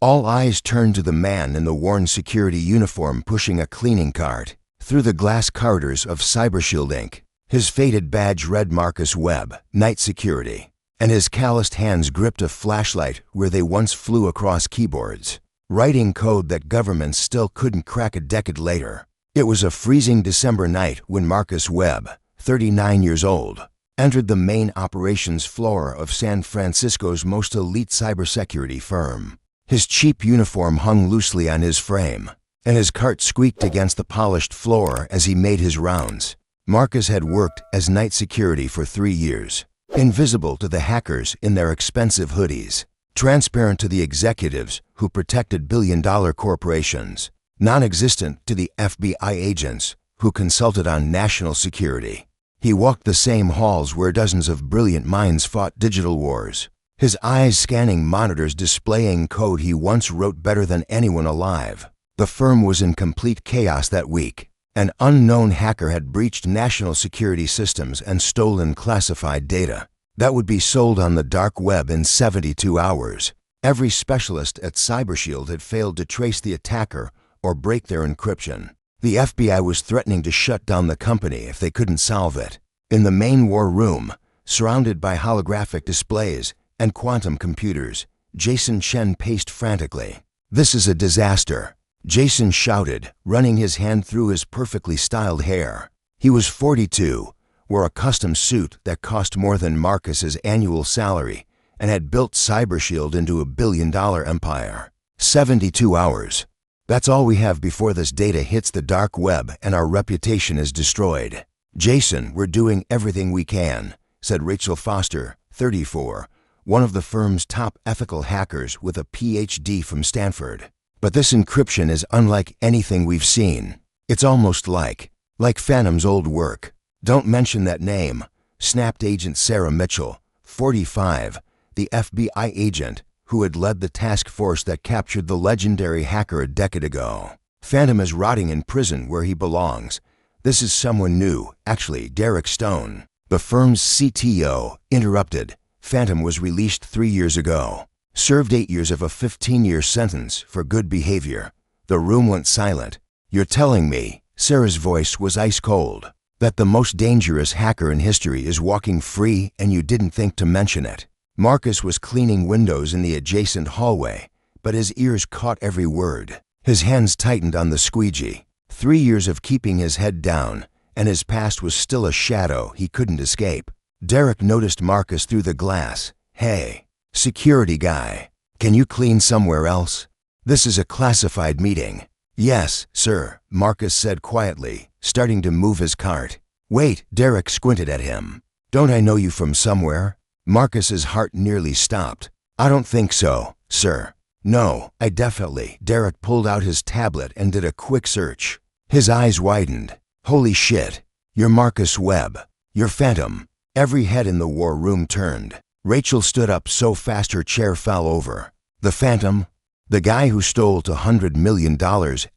All eyes turned to the man in the worn security uniform pushing a cleaning cart through the glass corridors of CyberShield Inc. His faded badge read Marcus Webb, Night Security, and his calloused hands gripped a flashlight where they once flew across keyboards, writing code that governments still couldn't crack a decade later. It was a freezing December night when Marcus Webb, 39 years old, entered the main operations floor of San Francisco's most elite cybersecurity firm. His cheap uniform hung loosely on his frame, and his cart squeaked against the polished floor as he made his rounds. Marcus had worked as night security for 3 years, invisible to the hackers in their expensive hoodies, transparent to the executives who protected billion-dollar corporations, non-existent to the FBI agents who consulted on national security. He walked the same halls where dozens of brilliant minds fought digital wars, his eyes scanning monitors displaying code he once wrote better than anyone alive. The firm was in complete chaos that week. An unknown hacker had breached national security systems and stolen classified data that would be sold on the dark web in 72 hours. Every specialist at CyberShield had failed to trace the attacker or break their encryption. The FBI was threatening to shut down the company if they couldn't solve it. In the main war room, surrounded by holographic displays and quantum computers, Jason Chen paced frantically. "This is a disaster," Jason shouted, running his hand through his perfectly styled hair. He was 42, wore a custom suit that cost more than Marcus's annual salary, and had built CyberShield into a billion-dollar empire. 72 hours. That's all we have before this data hits the dark web and our reputation is destroyed. "Jason, we're doing everything we can," said Rachel Foster, 34, one of the firm's top ethical hackers with a PhD from Stanford. "But this encryption is unlike anything we've seen. It's almost like Phantom's old work." "Don't mention that name," snapped Agent Sarah Mitchell, 45, the FBI agent who had led the task force that captured the legendary hacker a decade ago. "Phantom is rotting in prison where he belongs. This is someone new, actually, Derek Stone." The firm's CTO interrupted. "Phantom was released 3 years ago. Served 8 years of a 15-year sentence for good behavior." The room went silent. "You're telling me," Sarah's voice was ice cold, "that the most dangerous hacker in history is walking free and you didn't think to mention it?" Marcus was cleaning windows in the adjacent hallway, but his ears caught every word. His hands tightened on the squeegee. 3 years of keeping his head down, and his past was still a shadow he couldn't escape. Derek noticed Marcus through the glass. "Hey, security guy, can you clean somewhere else? This is a classified meeting." "Yes, sir," Marcus said quietly, starting to move his cart. "Wait," Derek squinted at him. "Don't I know you from somewhere?" Marcus's heart nearly stopped. "I don't think so, sir." "No, I definitely." Derek pulled out his tablet and did a quick search. His eyes widened. "Holy shit, you're Marcus Webb. You're Phantom." Every head in the war room turned. Rachel stood up so fast her chair fell over. "The Phantom? The guy who stole $200 million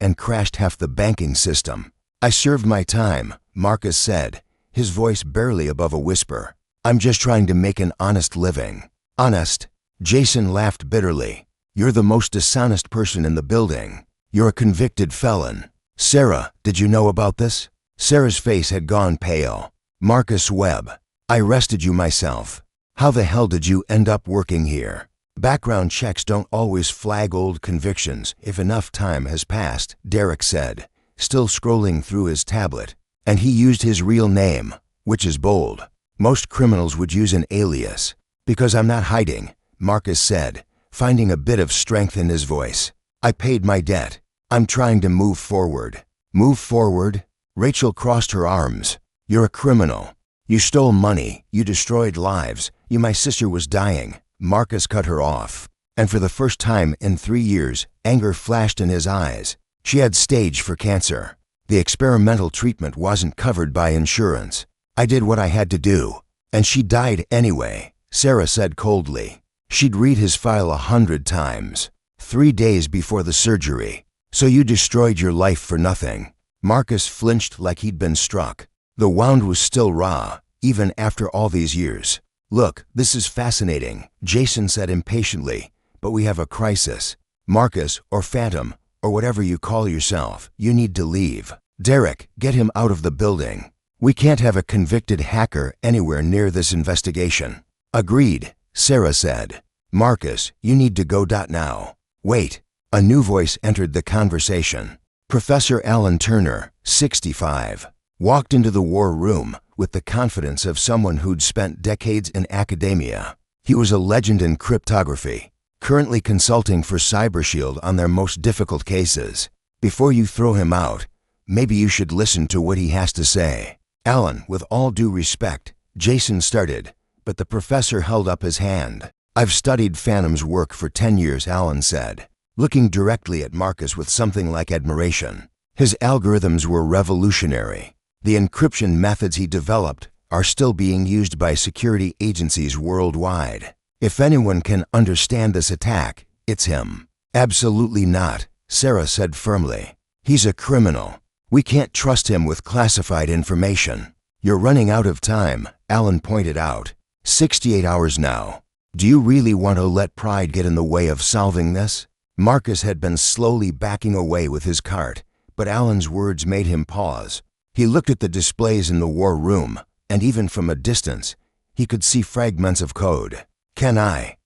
and crashed half the banking system." "I served my time," Marcus said, his voice barely above a whisper. "I'm just trying to make an honest living." "Honest?" Jason laughed bitterly. "You're the most dishonest person in the building. You're a convicted felon." "Sarah, did you know about this?" Sarah's face had gone pale. "Marcus Webb, I arrested you myself. How the hell did you end up working here?" "Background checks don't always flag old convictions if enough time has passed," Derek said, still scrolling through his tablet. "And he used his real name, which is bold. Most criminals would use an alias." "Because I'm not hiding," Marcus said, finding a bit of strength in his voice. "I paid my debt. I'm trying to move forward." "Move forward?" Rachel crossed her arms. "You're a criminal. You stole money. You destroyed lives. My sister was dying." Marcus cut her off. And for the first time in 3 years, anger flashed in his eyes. She had stage 4 cancer. The experimental treatment wasn't covered by insurance. "I did what I had to do. And she died anyway," Sarah said coldly. She'd read his file 100 times. 3 days before the surgery. "So you destroyed your life for nothing." Marcus flinched like he'd been struck. The wound was still raw, even after all these years. "Look, this is fascinating," Jason said impatiently, "but we have a crisis. Marcus, or Phantom, or whatever you call yourself, you need to leave. Derek, get him out of the building. We can't have a convicted hacker anywhere near this investigation. Agreed, Sarah said. Marcus, you need to go. Now. Wait. A new voice entered the conversation. Professor Alan Turner, 65, walked into the war room with the confidence of someone who'd spent decades in academia. He was a legend in cryptography, currently consulting for CyberShield on their most difficult cases. Before you throw him out, maybe you should listen to what he has to say. Alan, with all due respect, Jason started, but the professor held up his hand. I've studied Phantom's work for 10 years, Alan said, looking directly at Marcus with something like admiration. His algorithms were revolutionary. The encryption methods he developed are still being used by security agencies worldwide. If anyone can understand this attack, it's him. Absolutely not, Sarah said firmly. He's a criminal. We can't trust him with classified information. You're running out of time, Alan pointed out. 68 hours now. Do you really want to let pride get in the way of solving this? Marcus had been slowly backing away with his cart, but Alan's words made him pause. He looked at the displays in the war room, and even from a distance, he could see fragments of code. Can I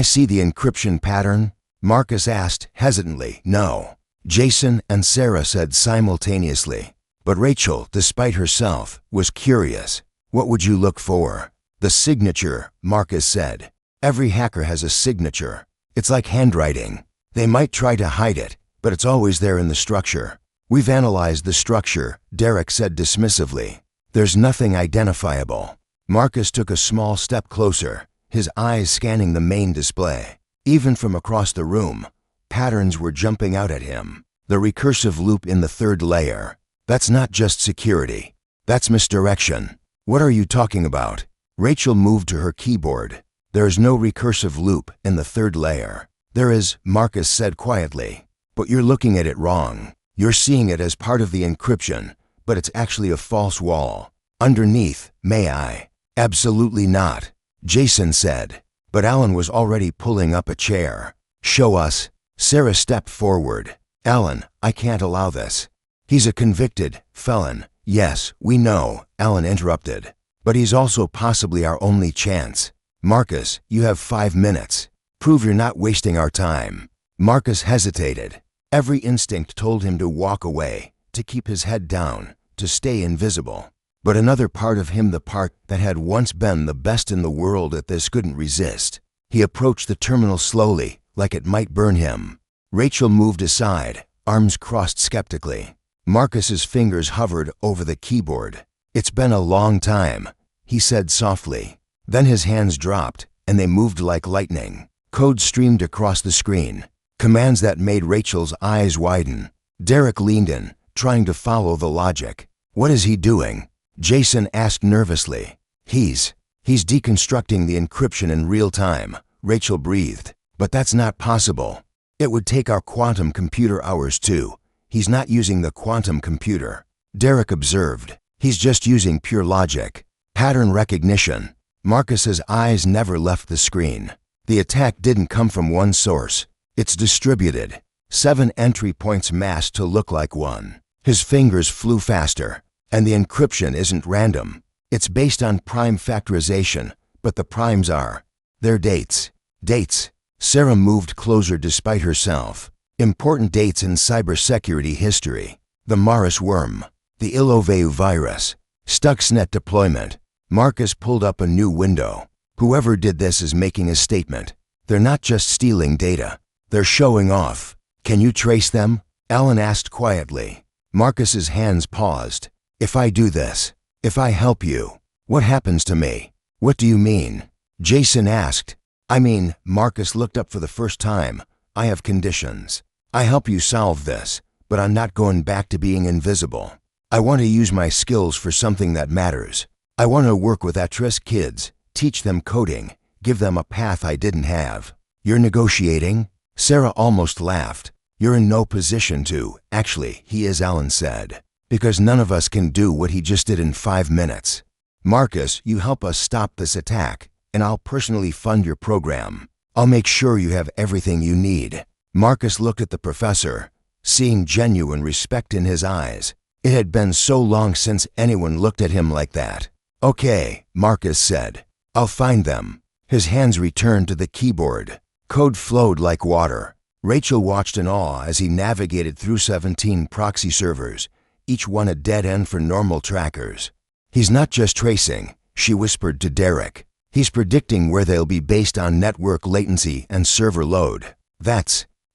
see the encryption pattern? Marcus asked hesitantly. No. Jason and Sarah said simultaneously. But Rachel, despite herself, was curious. What would you look for? The signature, Marcus said. Every hacker has a signature. It's like handwriting. They might try to hide it, but it's always there in the structure. We've analyzed the structure, Derek said dismissively. There's nothing identifiable. Marcus took a small step closer, his eyes scanning the main display. Even from across the room, patterns were jumping out at him. The recursive loop in the third layer. That's not just security. That's misdirection. What are you talking about? Rachel moved to her keyboard. There is no recursive loop in the third layer. There is, Marcus said quietly. But you're looking at it wrong. You're seeing it as part of the encryption, but it's actually a false wall. Underneath, may I? Absolutely not, Jason said. But Alan was already pulling up a chair. Show us. Sarah stepped forward. Alan, I can't allow this. He's a convicted felon. Yes, we know, Alan interrupted. But he's also possibly our only chance. Marcus, you have 5 minutes. Prove you're not wasting our time. Marcus hesitated. Every instinct told him to walk away, to keep his head down, to stay invisible. But another part of him, the part that had once been the best in the world at this, couldn't resist. He approached the terminal slowly, like it might burn him. Rachel moved aside, arms crossed skeptically. Marcus's fingers hovered over the keyboard. It's been a long time, he said softly. Then his hands dropped, and they moved like lightning. Code streamed across the screen, commands that made Rachel's eyes widen. Derek leaned in, trying to follow the logic. What is he doing? Jason asked nervously. He's deconstructing the encryption in real time, Rachel breathed. But that's not possible. It would take our quantum computer hours too. He's not using the quantum computer, Derek observed. He's just using pure logic. Pattern recognition. Marcus's eyes never left the screen. The attack didn't come from one source. It's distributed. 7 entry points masked to look like one. His fingers flew faster. And the encryption isn't random. It's based on prime factorization, but the primes are. They're dates. Dates. Sarah moved closer despite herself. Important dates in cybersecurity history. The Morris worm. The Iloveu virus. Stuxnet deployment. Marcus pulled up a new window. Whoever did this is making a statement. They're not just stealing data. They're showing off. Can you trace them? Alan asked quietly. Marcus's hands paused. If I do this, if I help you, what happens to me? What do you mean? Jason asked. I mean, Marcus looked up for the first time. I have conditions. I help you solve this, but I'm not going back to being invisible. I want to use my skills for something that matters. I want to work with at-risk kids, teach them coding, give them a path I didn't have. You're negotiating? Sarah almost laughed. You're in no position to. Actually, he is, Alan said. Because none of us can do what he just did in 5 minutes. Marcus, you help us stop this attack, and I'll personally fund your program. I'll make sure you have everything you need. Marcus looked at the professor, seeing genuine respect in his eyes. It had been so long since anyone looked at him like that. "Okay," Marcus said. "I'll find them." His hands returned to the keyboard. Code flowed like water. Rachel watched in awe as he navigated through 17 proxy servers, each one a dead end for normal trackers. "He's not just tracing," she whispered to Derek. "He's predicting where they'll be based on network latency and server load.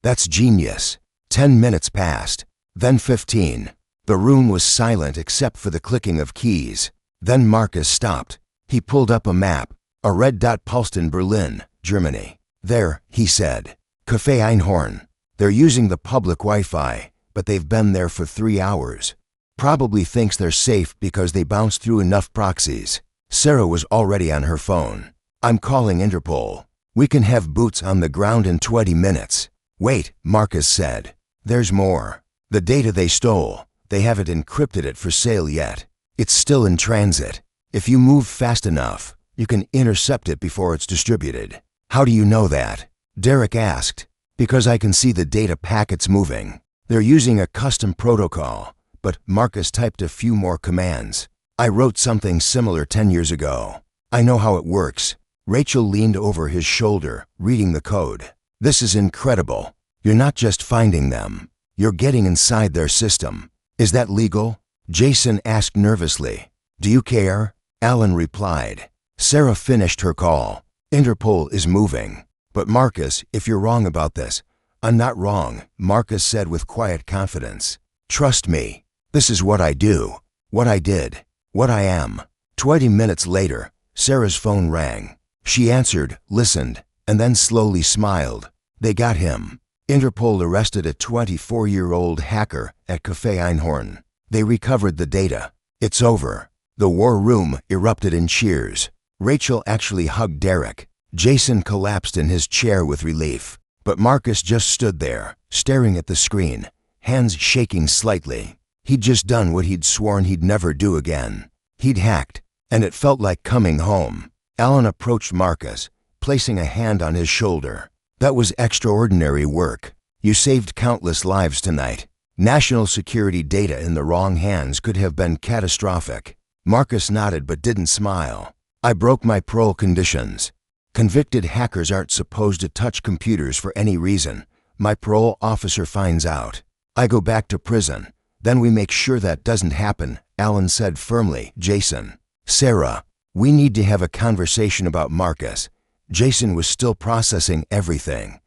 That's genius." 10 minutes passed, then 15. The room was silent except for the clicking of keys. Then Marcus stopped. He pulled up a map. A red dot pulsed in Berlin, Germany. "There," he said. "Café Einhorn. They're using the public Wi-Fi, but they've been there for 3 hours. Probably thinks they're safe because they bounced through enough proxies." Sarah was already on her phone. "I'm calling Interpol. We can have boots on the ground in 20 minutes. "Wait," Marcus said. "There's more. The data they stole, they haven't encrypted it for sale yet. It's still in transit. If you move fast enough, you can intercept it before it's distributed." "How do you know that?" Derek asked. "Because I can see the data packets moving. They're using a custom protocol," but Marcus typed a few more commands. "I wrote something similar 10 years ago. I know how it works." Rachel leaned over his shoulder, reading the code. "This is incredible. You're not just finding them. You're getting inside their system. Is that legal?" Jason asked nervously. "Do you care?" Alan replied. Sarah finished her call. "Interpol is moving. But Marcus, if you're wrong about this—" "I'm not wrong," Marcus said with quiet confidence. "Trust me. This is what I do, what I did, what I am." 20 minutes later, Sarah's phone rang. She answered, listened, and then slowly smiled. "They got him. Interpol arrested a 24-year-old hacker at Café Einhorn. They recovered the data. It's over." The war room erupted in cheers. Rachel actually hugged Derek. Jason collapsed in his chair with relief. But Marcus just stood there, staring at the screen, hands shaking slightly. He'd just done what he'd sworn he'd never do again. He'd hacked, and it felt like coming home. Alan approached Marcus, placing a hand on his shoulder. "That was extraordinary work. You saved countless lives tonight. National security data in the wrong hands could have been catastrophic." Marcus nodded but didn't smile. "I broke my parole conditions. Convicted hackers aren't supposed to touch computers for any reason. My parole officer finds out. I go back to prison. Then we make sure that doesn't happen," Alan said firmly. "Jason, Sarah, we need to have a conversation about Marcus." Jason was still processing everything.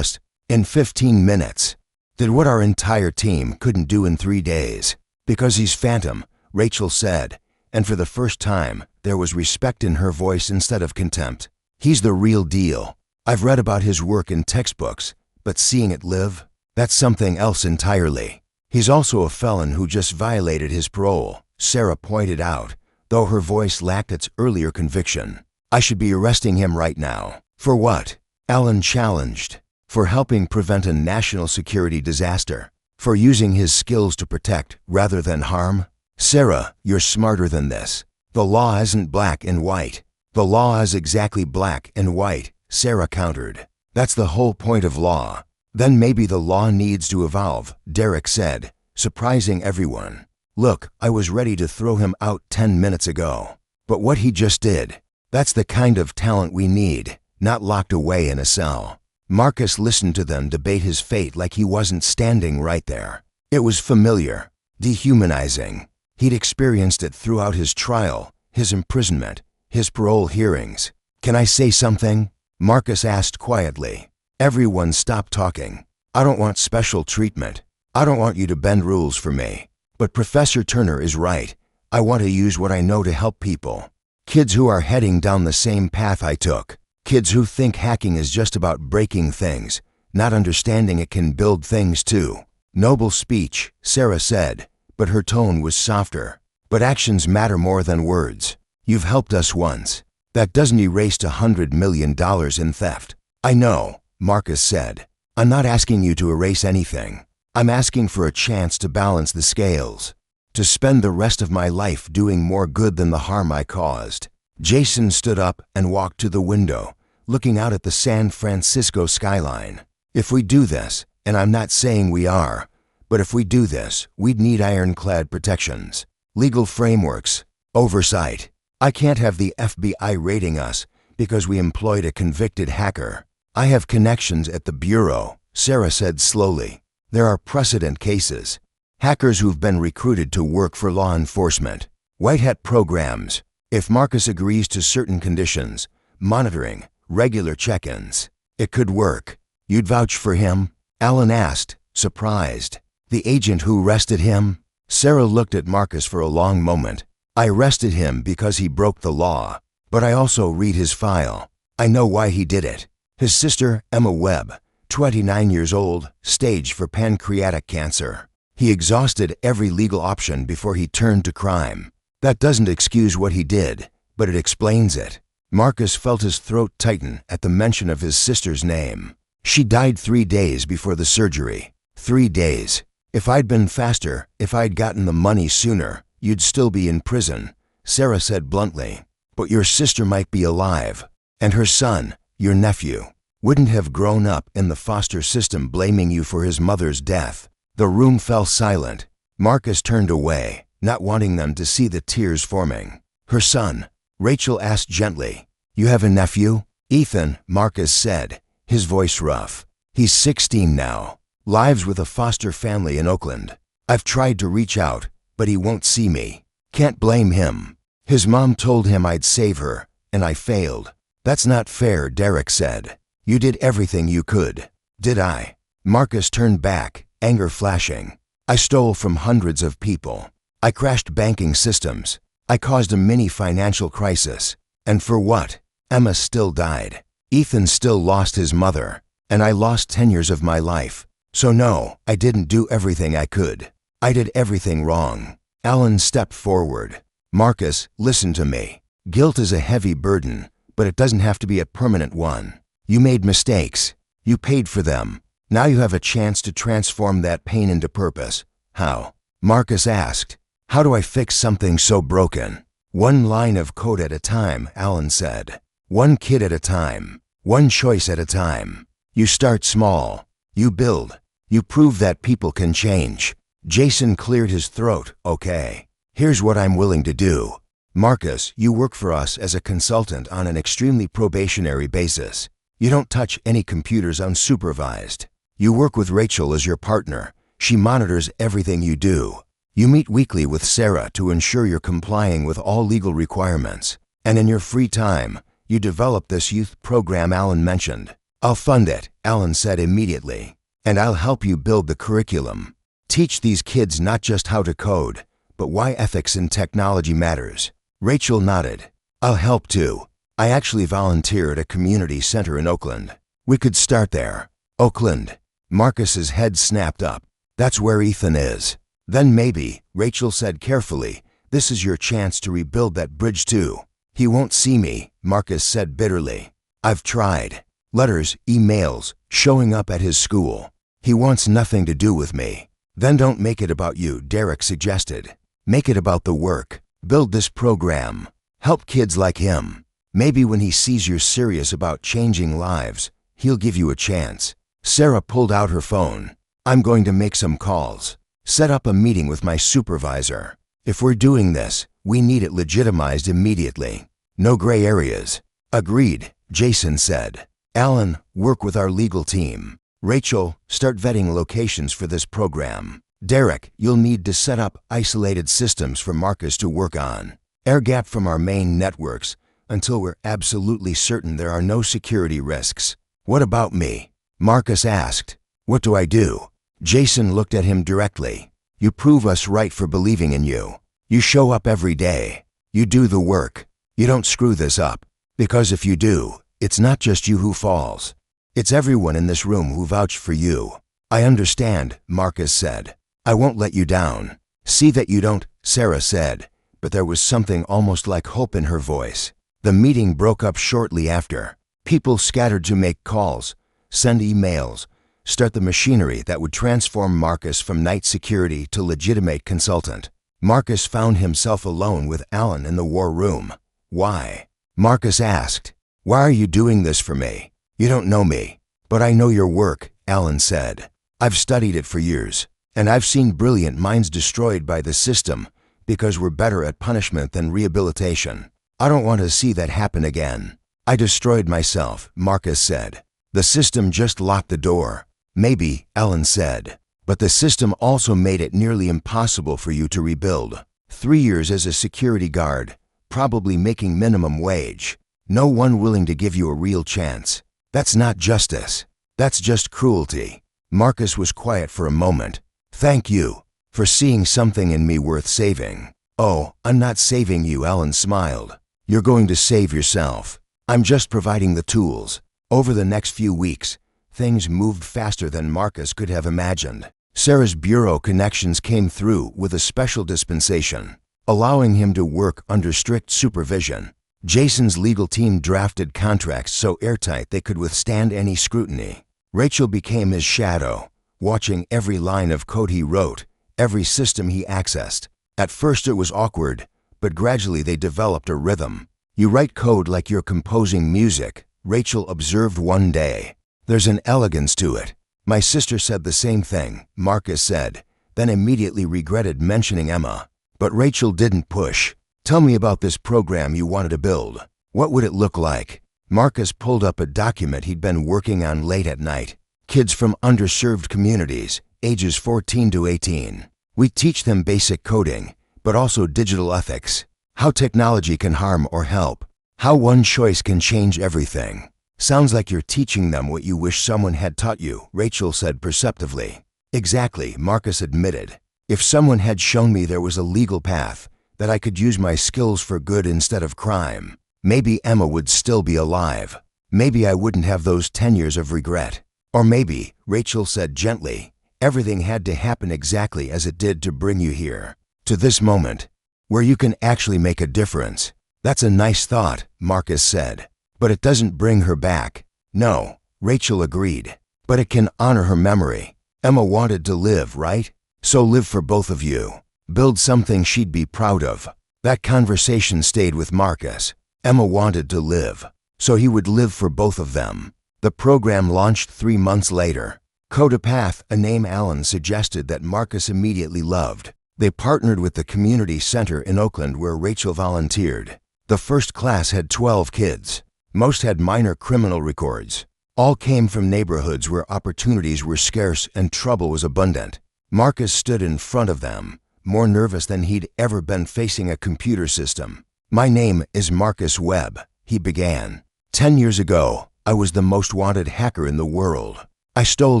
In 15 minutes, did what our entire team couldn't do in 3 days. "Because he's Phantom," Rachel said, and for the first time, there was respect in her voice instead of contempt. "He's the real deal. I've read about his work in textbooks, but seeing it live, that's something else entirely." "He's also a felon who just violated his parole," Sarah pointed out, though her voice lacked its earlier conviction. "I should be arresting him right now." "For what?" Alan challenged. "For helping prevent a national security disaster. For using his skills to protect rather than harm." "Sarah, you're smarter than this. The law isn't black and white." "The law is exactly black and white," Sarah countered. "That's the whole point of law." "Then maybe the law needs to evolve," Derek said, surprising everyone. "Look, I was ready to throw him out 10 minutes ago. But what he just did, that's the kind of talent we need, not locked away in a cell." Marcus listened to them debate his fate like he wasn't standing right there. It was familiar, dehumanizing. He'd experienced it throughout his trial, his imprisonment, his parole hearings. "Can I say something?" Marcus asked quietly. Everyone stopped talking. "I don't want special treatment. I don't want you to bend rules for me. But Professor Turner is right. I want to use what I know to help people. Kids who are heading down the same path I took. Kids who think hacking is just about breaking things, not understanding it can build things too." "Noble speech," Sarah said, but her tone was softer. "But actions matter more than words. You've helped us once. That doesn't erase $100 million in theft." "I know," Marcus said. "I'm not asking you to erase anything. I'm asking for a chance to balance the scales. To spend the rest of my life doing more good than the harm I caused." Jason stood up and walked to the window, looking out at the San Francisco skyline. If we do this, and I'm not saying we are, but if we do this, we'd need ironclad protections, legal frameworks, oversight. I can't have the FBI raiding us because we employed a convicted hacker. I have connections at the Bureau, Sarah said slowly. There are precedent cases. Hackers who've been recruited to work for law enforcement. White hat programs. If Marcus agrees to certain conditions, monitoring, regular check-ins, it could work. You'd vouch for him? Alan asked, surprised. The agent who arrested him? Sarah looked at Marcus for a long moment. I arrested him because he broke the law, but I also read his file. I know why he did it. His sister, Emma Webb, 29 years old, stage for pancreatic cancer. He exhausted every legal option before he turned to crime. That doesn't excuse what he did, but it explains it. Marcus felt his throat tighten at the mention of his sister's name. She died 3 days before the surgery. 3 days. If I'd been faster, if I'd gotten the money sooner, you'd still be in prison, Sarah said bluntly. But your sister might be alive. And her son, your nephew, wouldn't have grown up in the foster system blaming you for his mother's death. The room fell silent. Marcus turned away, not wanting them to see the tears forming. Her son, Rachel asked gently. You have a nephew? Ethan, Marcus said, his voice rough. He's 16 now. Lives with a foster family in Oakland. I've tried to reach out, but he won't see me. Can't blame him. His mom told him I'd save her, and I failed. That's not fair, Derek said. You did everything you could. Did I? Marcus turned back, anger flashing. I stole from hundreds of people. I crashed banking systems. I caused a mini financial crisis. And for what? Emma still died. Ethan still lost his mother. And I lost 10 years of my life. So no, I didn't do everything I could. I did everything wrong. Alan stepped forward. Marcus, listen to me. Guilt is a heavy burden, but it doesn't have to be a permanent one. You made mistakes. You paid for them. Now you have a chance to transform that pain into purpose. How? Marcus asked. How do I fix something so broken? One line of code at a time, Alan said. One kid at a time. One choice at a time. You start small. You build. You prove that people can change. Jason cleared his throat. Okay. Here's what I'm willing to do. Marcus, you work for us as a consultant on an extremely probationary basis. You don't touch any computers unsupervised. You work with Rachel as your partner. She monitors everything you do. You meet weekly with Sarah to ensure you're complying with all legal requirements. And in your free time, you develop this youth program Alan mentioned. I'll fund it, Alan said immediately. And I'll help you build the curriculum. Teach these kids not just how to code, but why ethics in technology matters. Rachel nodded. I'll help too. I actually volunteer at a community center in Oakland. We could start there. Oakland. Marcus's head snapped up. That's where Ethan is. Then maybe, Rachel said carefully, this is your chance to rebuild that bridge too. He won't see me, Marcus said bitterly. I've tried. Letters, emails, showing up at his school. He wants nothing to do with me. Then don't make it about you, Derek suggested. Make it about the work. Build this program. Help kids like him. Maybe when he sees you're serious about changing lives, he'll give you a chance. Sarah pulled out her phone. I'm going to make some calls. Set up a meeting with my supervisor. If we're doing this, we need it legitimized immediately. No gray areas. Agreed, Jason said. Alan, work with our legal team. Rachel, start vetting locations for this program. Derek, you'll need to set up isolated systems for Marcus to work on. Air gap from our main networks until we're absolutely certain there are no security risks. What about me? Marcus asked. What do I do? Jason looked at him directly. You prove us right for believing in you. You show up every day. You do the work. You don't screw this up. Because if you do, it's not just you who falls. It's everyone in this room who vouched for you. I understand, Marcus said. I won't let you down. See that you don't, Sarah said, but there was something almost like hope in her voice. The meeting broke up shortly after. People scattered to make calls, send emails, start the machinery that would transform Marcus from night security to legitimate consultant. Marcus found himself alone with Alan in the war room. Why? Marcus asked. Why are you doing this for me? You don't know me, but I know your work Alan said. I've studied it for years, and I've seen brilliant minds destroyed by the system because we're better at punishment than rehabilitation. I don't want to see that happen again. I destroyed myself, Marcus said. The system just locked the door. Maybe, Alan said. But the system also made it nearly impossible for you to rebuild. 3 years as a security guard, probably making minimum wage. No one willing to give you a real chance. That's not justice. That's just cruelty. Marcus was quiet for a moment. Thank you for seeing something in me worth saving. Oh, I'm not saving you, Alan smiled. You're going to save yourself. I'm just providing the tools. Over the next few weeks, things moved faster than Marcus could have imagined. Sarah's bureau connections came through with a special dispensation, allowing him to work under strict supervision. Jason's legal team drafted contracts so airtight they could withstand any scrutiny. Rachel became his shadow, watching every line of code he wrote, every system he accessed. At first it was awkward, but gradually they developed a rhythm. You write code like you're composing music, Rachel observed one day. There's an elegance to it. My sister said the same thing, Marcus said, then immediately regretted mentioning Emma. But Rachel didn't push. Tell me about this program you wanted to build. What would it look like? Marcus pulled up a document he'd been working on late at night. Kids from underserved communities, ages 14 to 18. We teach them basic coding, but also digital ethics. How technology can harm or help. How one choice can change everything. Sounds like you're teaching them what you wish someone had taught you, Rachel said perceptively. Exactly, Marcus admitted. If someone had shown me there was a legal path, that I could use my skills for good instead of crime, maybe Emma would still be alive. Maybe I wouldn't have those 10 years of regret. Or maybe, Rachel said gently, everything had to happen exactly as it did to bring you here. To this moment, where you can actually make a difference. That's a nice thought, Marcus said. But it doesn't bring her back. No, Rachel agreed. But it can honor her memory. Emma wanted to live, right? So live for both of you. Build something she'd be proud of. That conversation stayed with Marcus. Emma wanted to live, so he would live for both of them. The program launched 3 months later. Code a Path, a name Alan suggested that Marcus immediately loved. They partnered with the community center in Oakland where Rachel volunteered. The first class had 12 kids. Most had minor criminal records. All came from neighborhoods where opportunities were scarce and trouble was abundant. Marcus stood in front of them, more nervous than he'd ever been facing a computer system. My name is Marcus Webb, he began. 10 years ago, I was the most wanted hacker in the world. I stole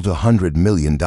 $100 million.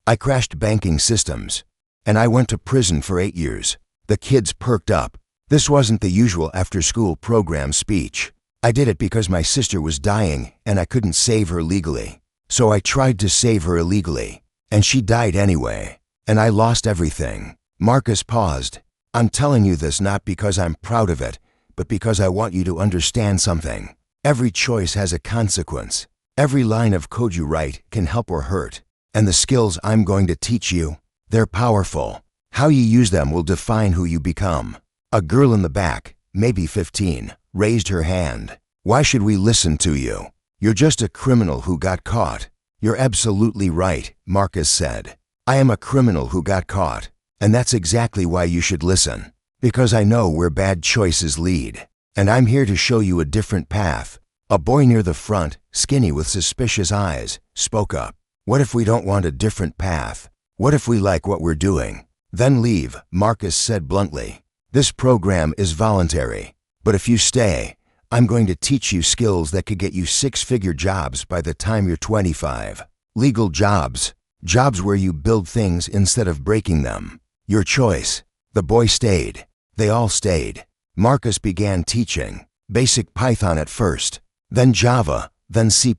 I crashed banking systems. And I went to prison for 8 years. The kids perked up. This wasn't the usual after-school program speech. I did it because my sister was dying and I couldn't save her legally. So I tried to save her illegally. And she died anyway. And I lost everything. Marcus paused. I'm telling you this not because I'm proud of it, but because I want you to understand something. Every choice has a consequence. Every line of code you write can help or hurt. And the skills I'm going to teach you, they're powerful. How you use them will define who you become. A girl in the back, maybe 15, raised her hand. Why should we listen to you? You're just a criminal who got caught. You're absolutely right, Marcus said. I am a criminal who got caught. And that's exactly why you should listen. Because I know where bad choices lead. And I'm here to show you a different path. A boy near the front, skinny with suspicious eyes, spoke up. What if we don't want a different path? What if we like what we're doing? Then leave, Marcus said bluntly. This program is voluntary. But if you stay, I'm going to teach you skills that could get you 6-figure jobs by the time you're 25. Legal jobs. Jobs where you build things instead of breaking them. Your choice. The boy stayed. They all stayed. Marcus began teaching. Basic Python at first. Then Java. Then C++.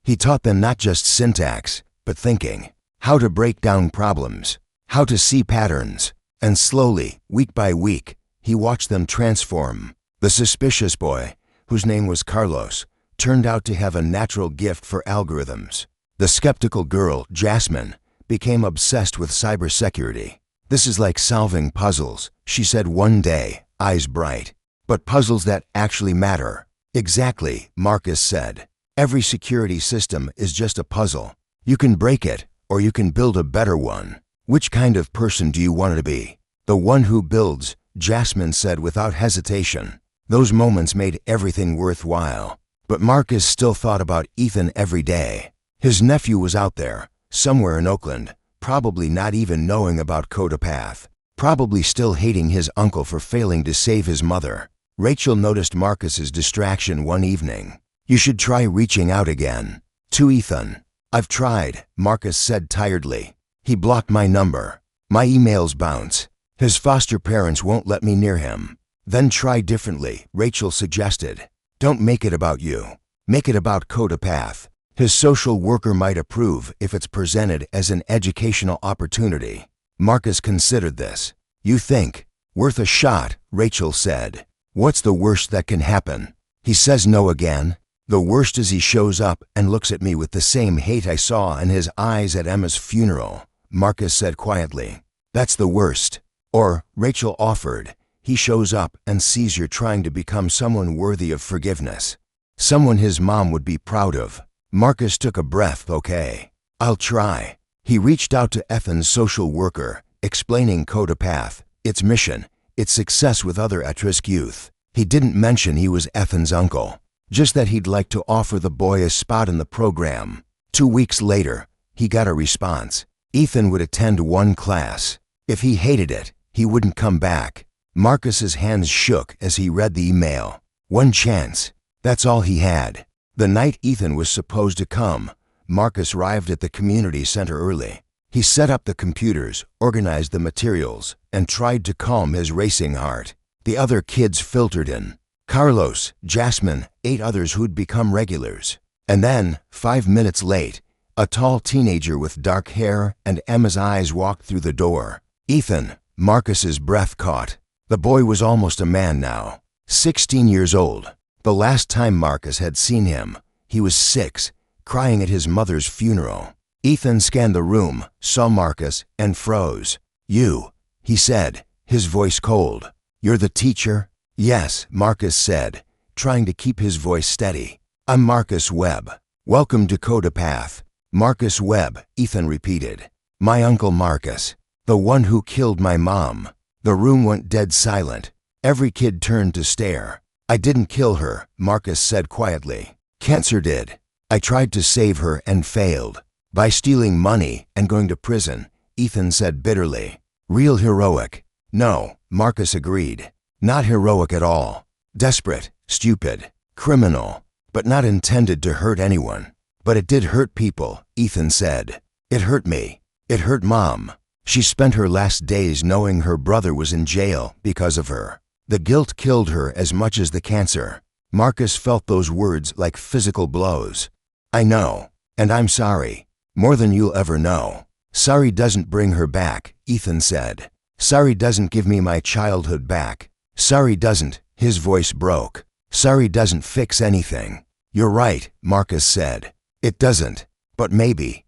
He taught them not just syntax, but thinking. How to break down problems. How to see patterns. And slowly, week by week, he watched them transform. The suspicious boy, whose name was Carlos, turned out to have a natural gift for algorithms. The skeptical girl, Jasmine, became obsessed with cybersecurity. This is like solving puzzles, she said one day, eyes bright. But puzzles that actually matter. Exactly, Marcus said. Every security system is just a puzzle. You can break it, or you can build a better one. Which kind of person do you want to be? The one who builds, Jasmine said without hesitation. Those moments made everything worthwhile. But Marcus still thought about Ethan every day. His nephew was out there, somewhere in Oakland, probably not even knowing about CodaPath, probably still hating his uncle for failing to save his mother. Rachel noticed Marcus's distraction one evening. You should try reaching out again. To Ethan. I've tried, Marcus said tiredly. He blocked my number. My emails bounce. His foster parents won't let me near him. Then try differently, Rachel suggested. Don't make it about you. Make it about CodaPath. His social worker might approve if it's presented as an educational opportunity. Marcus considered this. You think? Worth a shot, Rachel said. What's the worst that can happen? He says no again. The worst is he shows up and looks at me with the same hate I saw in his eyes at Emma's funeral, Marcus said quietly. That's the worst. Or, Rachel offered, he shows up and sees you're trying to become someone worthy of forgiveness. Someone his mom would be proud of. Marcus took a breath. Okay, I'll try. He reached out to Ethan's social worker, explaining CodaPath, its mission, its success with other at-risk youth. He didn't mention he was Ethan's uncle, just that he'd like to offer the boy a spot in the program. 2 weeks later, he got a response. Ethan would attend one class. If he hated it, he wouldn't come back. Marcus's hands shook as he read the email. One chance. That's all he had. The night Ethan was supposed to come, Marcus arrived at the community center early. He set up the computers, organized the materials, and tried to calm his racing heart. The other kids filtered in. Carlos, Jasmine, 8 others who'd become regulars. And then, 5 minutes late, a tall teenager with dark hair and Emma's eyes walked through the door. Ethan, Marcus's breath caught. The boy was almost a man now, 16 years old. The last time Marcus had seen him, he was 6, crying at his mother's funeral. Ethan scanned the room, saw Marcus, and froze. You, he said, his voice cold. You're the teacher? Yes, Marcus said, trying to keep his voice steady. I'm Marcus Webb. Welcome to CodaPath. Marcus Webb, Ethan repeated. My uncle Marcus, the one who killed my mom. The room went dead silent. Every kid turned to stare. I didn't kill her, Marcus said quietly. Cancer did. I tried to save her and failed. By stealing money and going to prison, Ethan said bitterly. Real heroic. No, Marcus agreed. Not heroic at all. Desperate, stupid, criminal, but not intended to hurt anyone. But it did hurt people, Ethan said. It hurt me. It hurt Mom. She spent her last days knowing her brother was in jail because of her. The guilt killed her as much as the cancer. Marcus felt those words like physical blows. I know, and I'm sorry. More than you'll ever know. Sorry doesn't bring her back, Ethan said. Sorry doesn't give me my childhood back. Sorry doesn't, his voice broke. Sorry doesn't fix anything. You're right, Marcus said. It doesn't, but maybe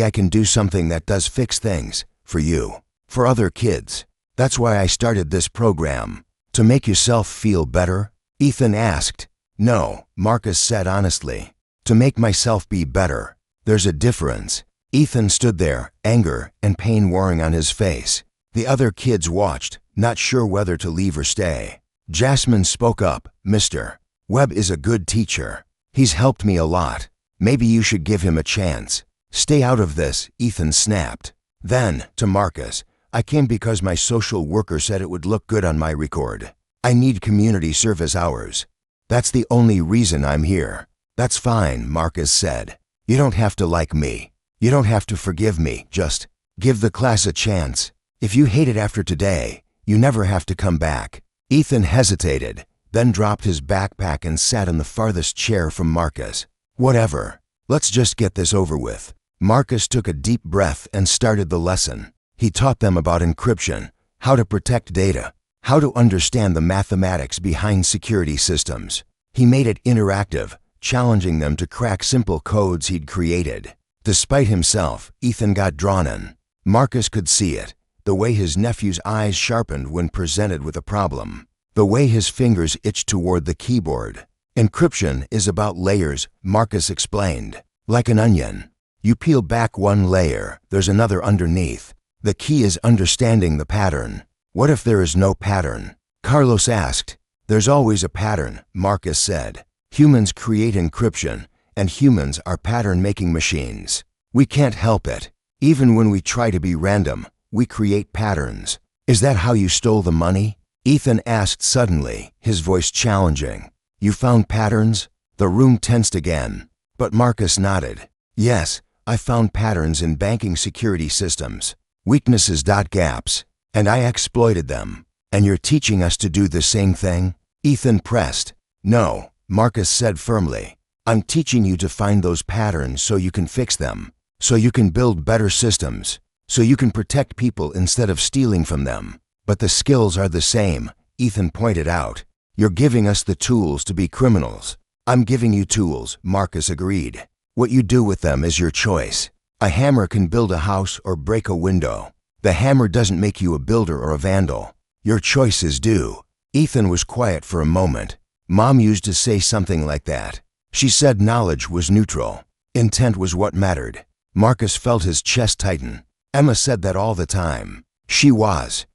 I can do something that does fix things, for you, for other kids. That's why I started this program. To make yourself feel better? Ethan asked. No, Marcus said honestly. To make myself be better. There's a difference. Ethan stood there, anger and pain warring on his face. The other kids watched, not sure whether to leave or stay. Jasmine spoke up. Mr. Webb is a good teacher. He's helped me a lot. Maybe you should give him a chance. Stay out of this, Ethan snapped. Then, to Marcus, I came because my social worker said it would look good on my record. I need community service hours. That's the only reason I'm here. That's fine, Marcus said. You don't have to like me. You don't have to forgive me. Just give the class a chance. If you hate it after today, you never have to come back. Ethan hesitated, then dropped his backpack and sat in the farthest chair from Marcus. Whatever. Let's just get this over with. Marcus took a deep breath and started the lesson. He taught them about encryption, how to protect data, how to understand the mathematics behind security systems. He made it interactive, challenging them to crack simple codes he'd created. Despite himself, Ethan got drawn in. Marcus could see it, the way his nephew's eyes sharpened when presented with a problem, the way his fingers itched toward the keyboard. Encryption is about layers, Marcus explained. Like an onion. You peel back one layer, there's another underneath. The key is understanding the pattern. What if there is no pattern? Carlos asked. There's always a pattern, Marcus said. Humans create encryption, and humans are pattern-making machines. We can't help it. Even when we try to be random, we create patterns. Is that how you stole the money? Ethan asked suddenly, his voice challenging. You found patterns? The room tensed again. But Marcus nodded. Yes, I found patterns in banking security systems. Weaknesses. Gaps. And I exploited them. And you're teaching us to do the same thing? Ethan pressed. No, Marcus said firmly. I'm teaching you to find those patterns so you can fix them. So you can build better systems. So you can protect people instead of stealing from them. But the skills are the same, Ethan pointed out. You're giving us the tools to be criminals. I'm giving you tools, Marcus agreed. What you do with them is your choice. A hammer can build a house or break a window. The hammer doesn't make you a builder or a vandal. Your choices do. Ethan was quiet for a moment. Mom used to say something like that. She said knowledge was neutral. Intent was what mattered. Marcus felt his chest tighten. Emma said that all the time. She was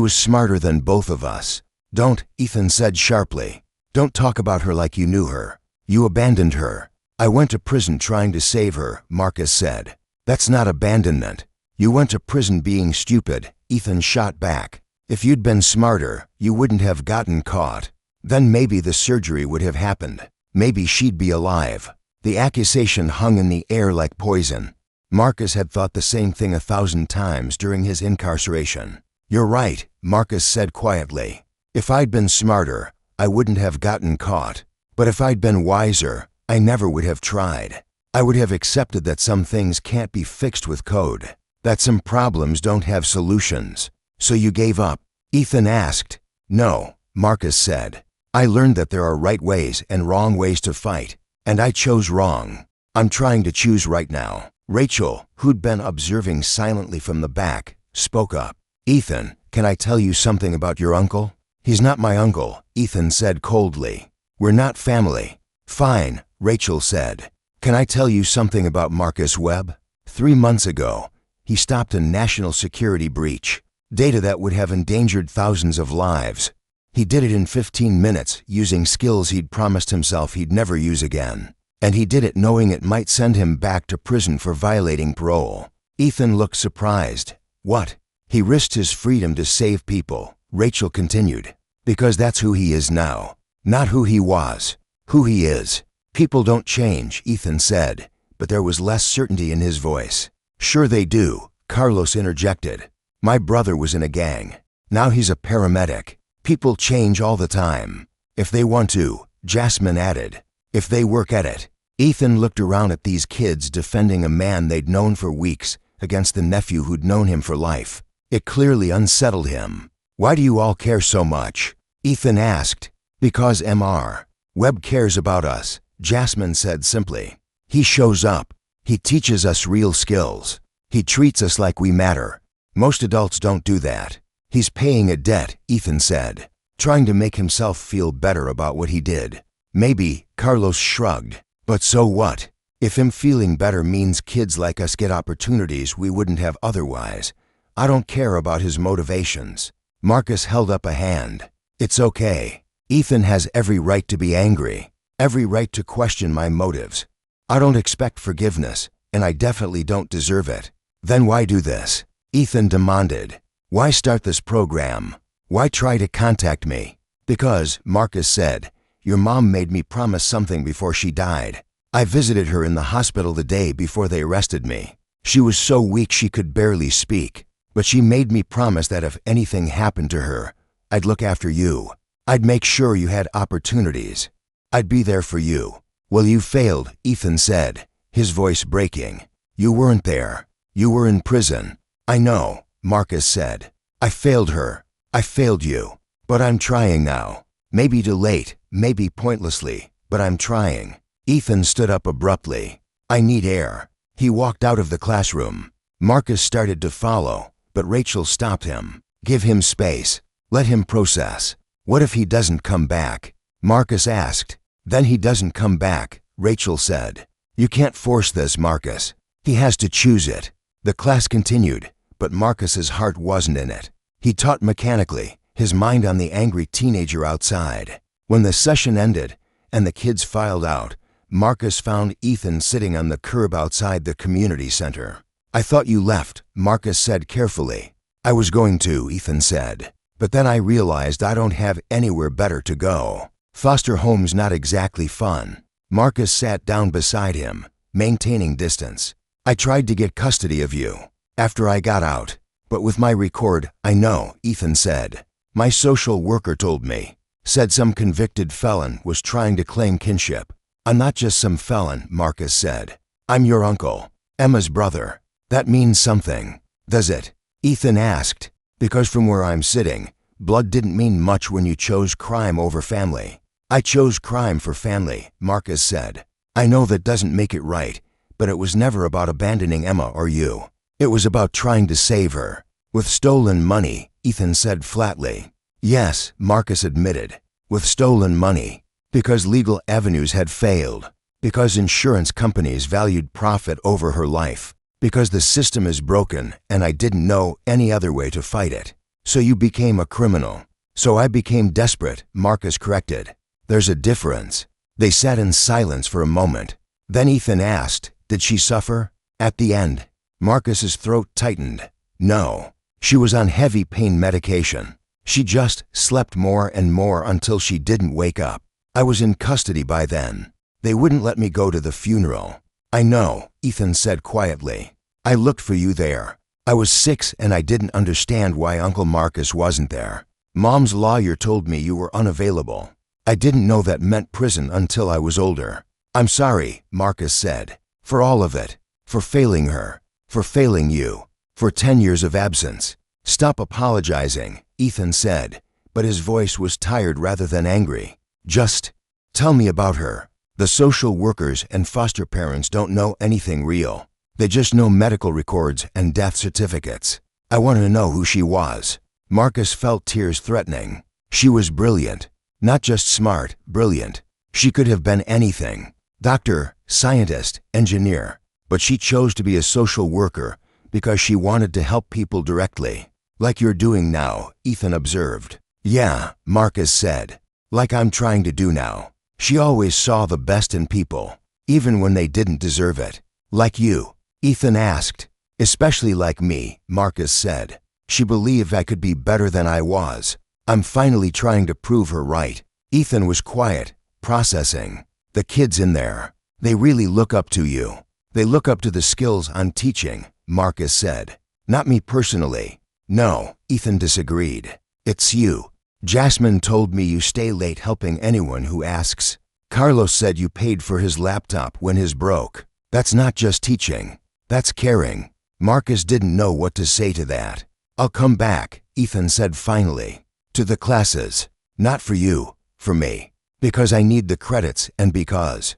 smarter than both of us. Don't, Ethan said sharply. Don't talk about her like you knew her. You abandoned her. I went to prison trying to save her, Marcus said. That's not abandonment. You went to prison being stupid, Ethan shot back. If you'd been smarter, you wouldn't have gotten caught. Then maybe the surgery would have happened. Maybe she'd be alive. The accusation hung in the air like poison. Marcus had thought the same thing 1,000 times during his incarceration. You're right, Marcus said quietly. If I'd been smarter, I wouldn't have gotten caught. But if I'd been wiser, I never would have tried. I would have accepted that some things can't be fixed with code. That some problems don't have solutions. So you gave up? Ethan asked. No, Marcus said. I learned that there are right ways and wrong ways to fight, and I chose wrong. I'm trying to choose right now. Rachel, who'd been observing silently from the back, spoke up. Ethan, can I tell you something about your uncle? He's not my uncle, Ethan said coldly. We're not family. Fine, Rachel said. Can I tell you something about Marcus Webb? 3 months ago, he stopped a national security breach. Data that would have endangered thousands of lives. He did it in 15 minutes using skills he'd promised himself he'd never use again. And he did it knowing it might send him back to prison for violating parole. Ethan looked surprised. What? He risked his freedom to save people, Rachel continued. Because that's who he is now. Not who he was. Who he is. People don't change, Ethan said, but there was less certainty in his voice. Sure they do, Carlos interjected. My brother was in a gang. Now he's a paramedic. People change all the time. If they want to, Jasmine added. If they work at it. Ethan looked around at these kids defending a man they'd known for weeks against the nephew who'd known him for life. It clearly unsettled him. Why do you all care so much? Ethan asked. Because Mr. Webb cares about us, Jasmine said simply. He shows up. He teaches us real skills. He treats us like we matter. Most adults don't do that. He's paying a debt, Ethan said, trying to make himself feel better about what he did. Maybe, Carlos shrugged. But so what? If him feeling better means kids like us get opportunities we wouldn't have otherwise, I don't care about his motivations. Marcus held up a hand. It's okay. Ethan has every right to be angry, every right to question my motives. I don't expect forgiveness, and I definitely don't deserve it. Then why do this? Ethan demanded. Why start this program? Why try to contact me? Because, Marcus said, your mom made me promise something before she died. I visited her in the hospital the day before they arrested me. She was so weak she could barely speak, but she made me promise that if anything happened to her, I'd look after you. I'd make sure you had opportunities. I'd be there for you. Well, you failed, Ethan said, his voice breaking. You weren't there. You were in prison. I know, Marcus said. I failed her. I failed you. But I'm trying now. Maybe too late, maybe pointlessly, but I'm trying. Ethan stood up abruptly. I need air. He walked out of the classroom. Marcus started to follow, but Rachel stopped him. Give him space. Let him process. What if he doesn't come back? Marcus asked. Then he doesn't come back, Rachel said. You can't force this, Marcus. He has to choose it. The class continued, but Marcus's heart wasn't in it. He taught mechanically, his mind on the angry teenager outside. When the session ended and the kids filed out, Marcus found Ethan sitting on the curb outside the community center. I thought you left, Marcus said carefully. I was going to, Ethan said. But then I realized I don't have anywhere better to go. Foster home's not exactly fun. Marcus sat down beside him, maintaining distance. I tried to get custody of you after I got out. But with my record, I know, Ethan said. My social worker told me. Said some convicted felon was trying to claim kinship. I'm not just some felon, Marcus said. I'm your uncle, Emma's brother. That means something, does it? Ethan asked. Because from where I'm sitting, blood didn't mean much when you chose crime over family. I chose crime for family, Marcus said. I know that doesn't make it right, but it was never about abandoning Emma or you. It was about trying to save her. With stolen money, Ethan said flatly. Yes, Marcus admitted. With stolen money. Because legal avenues had failed. Because insurance companies valued profit over her life. Because the system is broken and I didn't know any other way to fight it. So you became a criminal. So I became desperate, Marcus corrected. There's a difference. They sat in silence for a moment. Then Ethan asked, did she suffer? At the end, Marcus's throat tightened. No. She was on heavy pain medication. She just slept more and more until she didn't wake up. I was in custody by then. They wouldn't let me go to the funeral. I know, Ethan said quietly. I looked for you there. I was 6 and I didn't understand why Uncle Marcus wasn't there. Mom's lawyer told me you were unavailable. I didn't know that meant prison until I was older. I'm sorry, Marcus said. For all of it. For failing her. For failing you. For 10 years of absence. Stop apologizing, Ethan said, but his voice was tired rather than angry. Just tell me about her. The social workers and foster parents don't know anything real. They just know medical records and death certificates. I want to know who she was. Marcus felt tears threatening. She was brilliant. Not just smart, brilliant. She could have been anything. Doctor, scientist, engineer. But she chose to be a social worker because she wanted to help people directly. Like you're doing now, Ethan observed. Yeah, Marcus said. Like I'm trying to do now. She always saw the best in people, even when they didn't deserve it. Like you, Ethan asked. Especially like me, Marcus said. She believed I could be better than I was. I'm finally trying to prove her right. Ethan was quiet, processing. The kids in there, they really look up to you. They look up to the skills I'm teaching, Marcus said. Not me personally. No, Ethan disagreed. It's you. Jasmine told me you stay late helping anyone who asks. Carlos said you paid for his laptop when his broke. That's not just teaching. That's caring. Marcus didn't know what to say to that. I'll come back, Ethan said finally. To the classes. Not for you, for me. Because I need the credits and because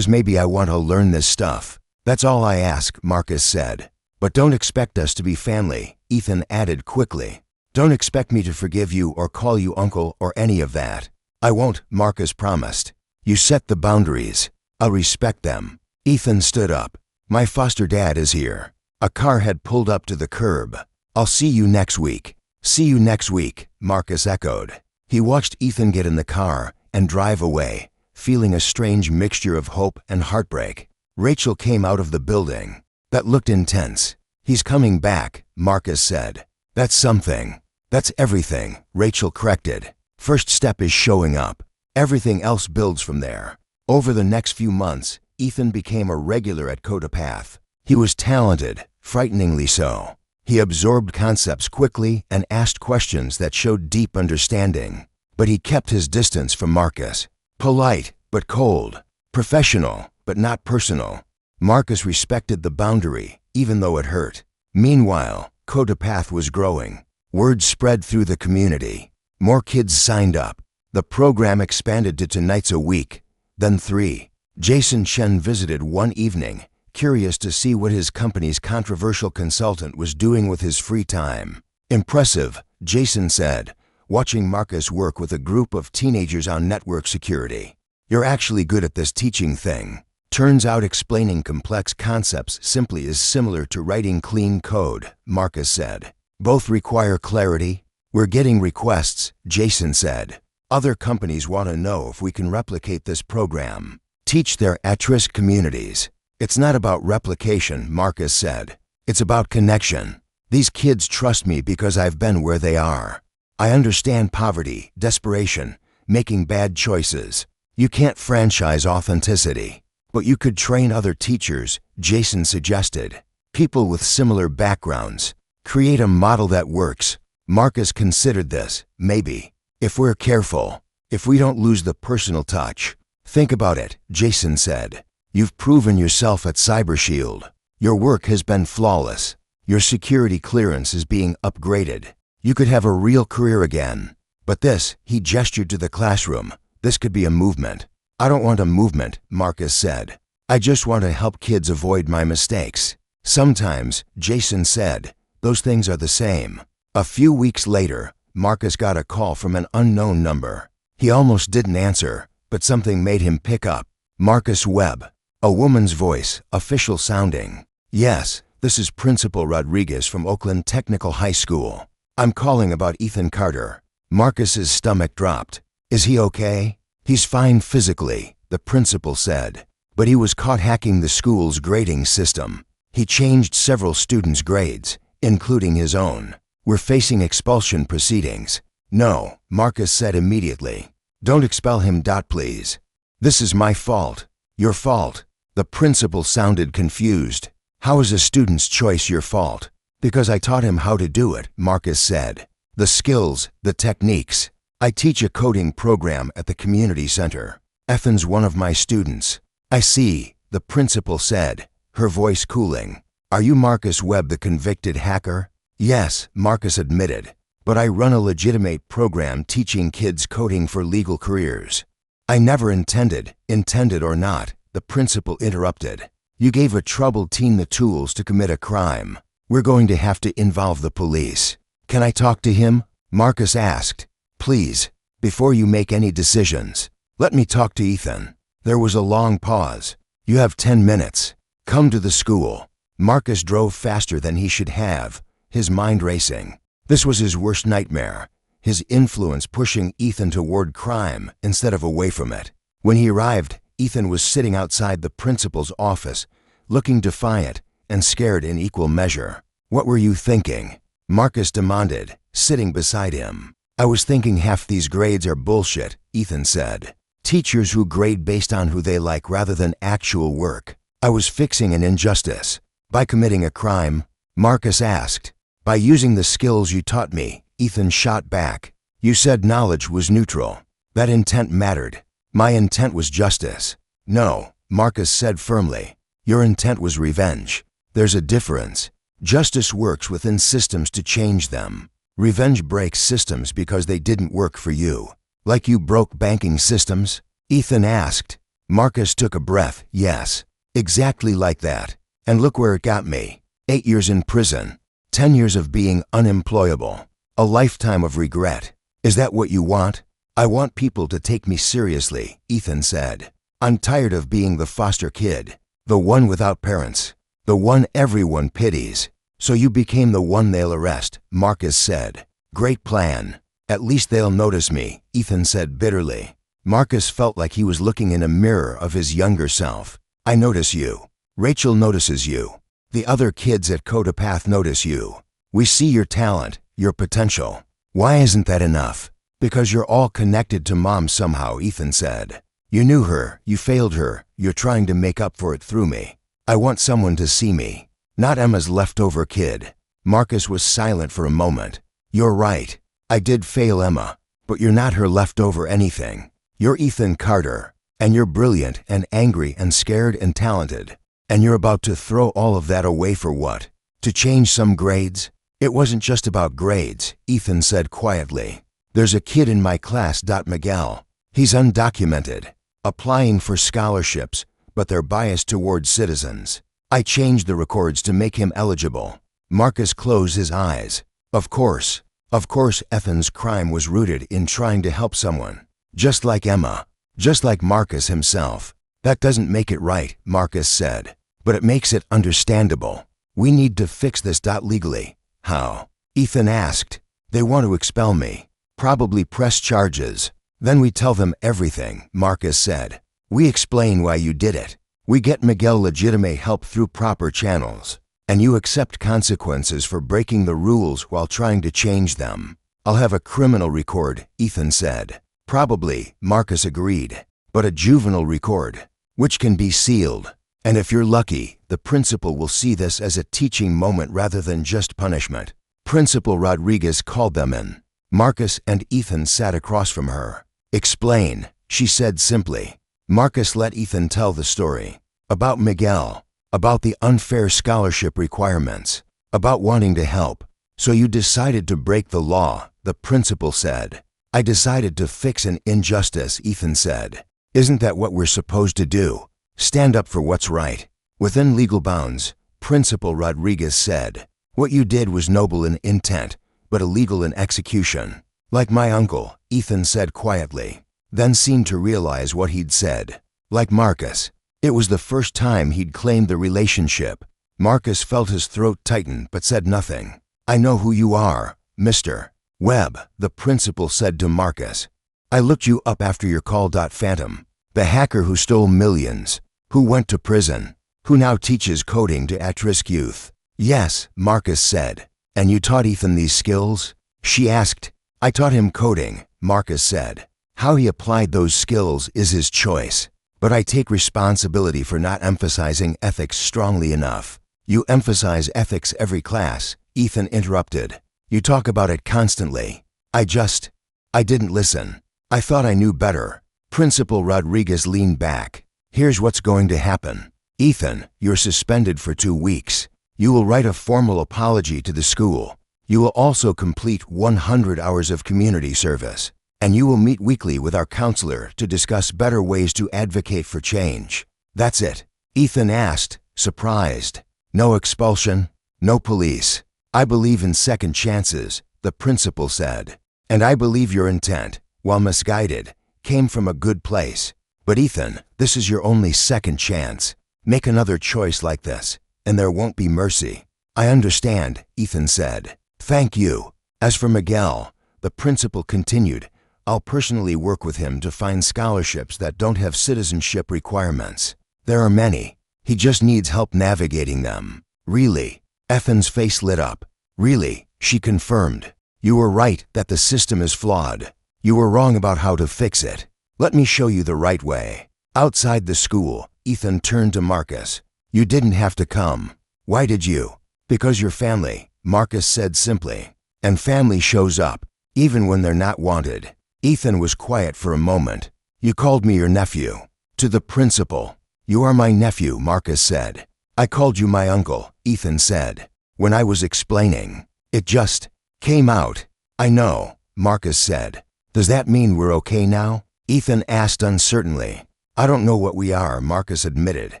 maybe I want to learn this stuff. That's all I ask, Marcus said. But don't expect us to be family, Ethan added quickly. Don't expect me to forgive you or call you uncle or any of that. I won't, Marcus promised. You set the boundaries. I'll respect them. Ethan stood up. My foster dad is here. A car had pulled up to the curb. I'll see you next week. See you next week, Marcus echoed. He watched Ethan get in the car and drive away, feeling a strange mixture of hope and heartbreak. Rachel came out of the building. That looked intense. He's coming back, Marcus said. That's something. That's everything, Rachel corrected. First step is showing up. Everything else builds from there. Over the next few months, Ethan became a regular at Codapath. He was talented, frighteningly so. He absorbed concepts quickly and asked questions that showed deep understanding. But he kept his distance from Marcus. Polite, but cold. Professional, but not personal. Marcus respected the boundary, even though it hurt. Meanwhile, Codapath was growing. Word spread through the community. More kids signed up. The program expanded to 2 nights a week, then 3. Jason Chen visited one evening, curious to see what his company's controversial consultant was doing with his free time. Impressive, Jason said, watching Marcus work with a group of teenagers on network security. You're actually good at this teaching thing. Turns out explaining complex concepts simply is similar to writing clean code, Marcus said. Both require clarity. We're getting requests, Jason said. Other companies want to know if we can replicate this program. Teach their at-risk communities. It's not about replication, Marcus said. It's about connection. These kids trust me because I've been where they are. I understand poverty, desperation, making bad choices. You can't franchise authenticity. But you could train other teachers, Jason suggested. People with similar backgrounds. Create a model that works. Marcus considered this, maybe. If we're careful. If we don't lose the personal touch. Think about it, Jason said. You've proven yourself at CyberShield. Your work has been flawless. Your security clearance is being upgraded. You could have a real career again. But this, he gestured to the classroom, this could be a movement. I don't want a movement, Marcus said. I just want to help kids avoid my mistakes. Sometimes, Jason said, those things are the same. A few weeks later, Marcus got a call from an unknown number. He almost didn't answer, but something made him pick up. Marcus Webb. A woman's voice, official sounding. Yes, this is Principal Rodriguez from Oakland Technical High School. I'm calling about Ethan Carter. Marcus's stomach dropped. Is he okay? He's fine physically, the principal said. But he was caught hacking the school's grading system. He changed several students' grades, including his own. We're facing expulsion proceedings. No, Marcus said immediately. Don't expel him, please. This is my fault. Your fault. The principal sounded confused. How is a student's choice your fault? Because I taught him how to do it, Marcus said. The skills, the techniques. I teach a coding program at the community center. Ethan's one of my students. I see, the principal said, her voice cooling. Are you Marcus Webb, the convicted hacker? Yes, Marcus admitted. But I run a legitimate program teaching kids coding for legal careers. I never intended or not, the principal interrupted. You gave a troubled teen the tools to commit a crime. We're going to have to involve the police. Can I talk to him? Marcus asked. Please, before you make any decisions, let me talk to Ethan. There was a long pause. You have 10 minutes. Come to the school. Marcus drove faster than he should have, his mind racing. This was his worst nightmare, his influence pushing Ethan toward crime instead of away from it. When he arrived, Ethan was sitting outside the principal's office, looking defiant and scared in equal measure. What were you thinking? Marcus demanded, sitting beside him. I was thinking half these grades are bullshit, Ethan said. Teachers who grade based on who they like rather than actual work. I was fixing an injustice. By committing a crime? Marcus asked. By using the skills you taught me, Ethan shot back. You said knowledge was neutral. That intent mattered. My intent was justice. No, Marcus said firmly. Your intent was revenge. There's a difference. Justice works within systems to change them. Revenge breaks systems because they didn't work for you. Like you broke banking systems? Ethan asked. Marcus took a breath. Yes, exactly like that. And look where it got me. 8 years in prison. 10 years of being unemployable. A lifetime of regret. Is that what you want? I want people to take me seriously, Ethan said. I'm tired of being the foster kid. The one without parents. The one everyone pities. So you became the one they'll arrest, Marcus said. Great plan. At least they'll notice me, Ethan said bitterly. Marcus felt like he was looking in a mirror of his younger self. I notice you. Rachel notices you. The other kids at Codapath notice you. We see your talent, your potential. Why isn't that enough? Because you're all connected to Mom somehow, Ethan said. You knew her, you failed her, you're trying to make up for it through me. I want someone to see me. Not Emma's leftover kid. Marcus was silent for a moment. You're right. I did fail Emma, but you're not her leftover anything. You're Ethan Carter, and you're brilliant and angry and scared and talented. And you're about to throw all of that away for what? To change some grades? It wasn't just about grades, Ethan said quietly. There's a kid in my class, Miguel. He's undocumented, applying for scholarships, but they're biased towards citizens. I changed the records to make him eligible. Marcus closed his eyes. Of course, Ethan's crime was rooted in trying to help someone. Just like Emma. just like Marcus himself. That doesn't make it right, Marcus said, but it makes it understandable. We need to fix this. Legally. How? Ethan asked. They want to expel me. Probably press charges. Then we tell them everything, Marcus said. We explain why you did it. We get Miguel legitimate help through proper channels. And you accept consequences for breaking the rules while trying to change them. I'll have a criminal record, Ethan said. Probably, Marcus agreed, but a juvenile record, which can be sealed. And if you're lucky, the principal will see this as a teaching moment rather than just punishment. Principal Rodriguez called them in. Marcus and Ethan sat across from her. Explain, she said simply. Marcus let Ethan tell the story. About Miguel. About the unfair scholarship requirements. About wanting to help. So you decided to break the law, the principal said. I decided to fix an injustice, Ethan said. Isn't that what we're supposed to do? Stand up for what's right. Within legal bounds, Principal Rodriguez said. What you did was noble in intent, but illegal in execution. Like my uncle, Ethan said quietly, then seemed to realize what he'd said. Like Marcus. It was the first time he'd claimed the relationship. Marcus felt his throat tighten but said nothing. I know who you are, Mr. Webb, the principal said to Marcus. I looked you up after your call. Phantom, the hacker who stole millions, who went to prison, who now teaches coding to at-risk youth. Yes, Marcus said. And you taught Ethan these skills? She asked. I taught him coding, Marcus said. How he applied those skills is his choice. But I take responsibility for not emphasizing ethics strongly enough. You emphasize ethics every class, Ethan interrupted. You talk about it constantly. I didn't listen. I thought I knew better. Principal Rodriguez leaned back. Here's what's going to happen. Ethan, you're suspended for 2 weeks. You will write a formal apology to the school. You will also complete 100 hours of community service. And you will meet weekly with our counselor to discuss better ways to advocate for change. That's it. Ethan asked, surprised. No expulsion, no police. I believe in second chances, the principal said. And I believe your intent, while misguided, came from a good place. But Ethan, this is your only second chance. Make another choice like this, and there won't be mercy. I understand, Ethan said. Thank you. As for Miguel, the principal continued, I'll personally work with him to find scholarships that don't have citizenship requirements. There are many. He just needs help navigating them. Really? Ethan's face lit up. Really, she confirmed. You were right that the system is flawed. You were wrong about how to fix it. Let me show you the right way. Outside the school, Ethan turned to Marcus. You didn't have to come. Why did you? Because you're family, Marcus said simply. And family shows up, even when they're not wanted. Ethan was quiet for a moment. You called me your nephew. To the principal. You are my nephew, Marcus said. I called you my uncle, Ethan said. When I was explaining, it just came out. I know, Marcus said. Does that mean we're okay now? Ethan asked uncertainly. I don't know what we are, Marcus admitted.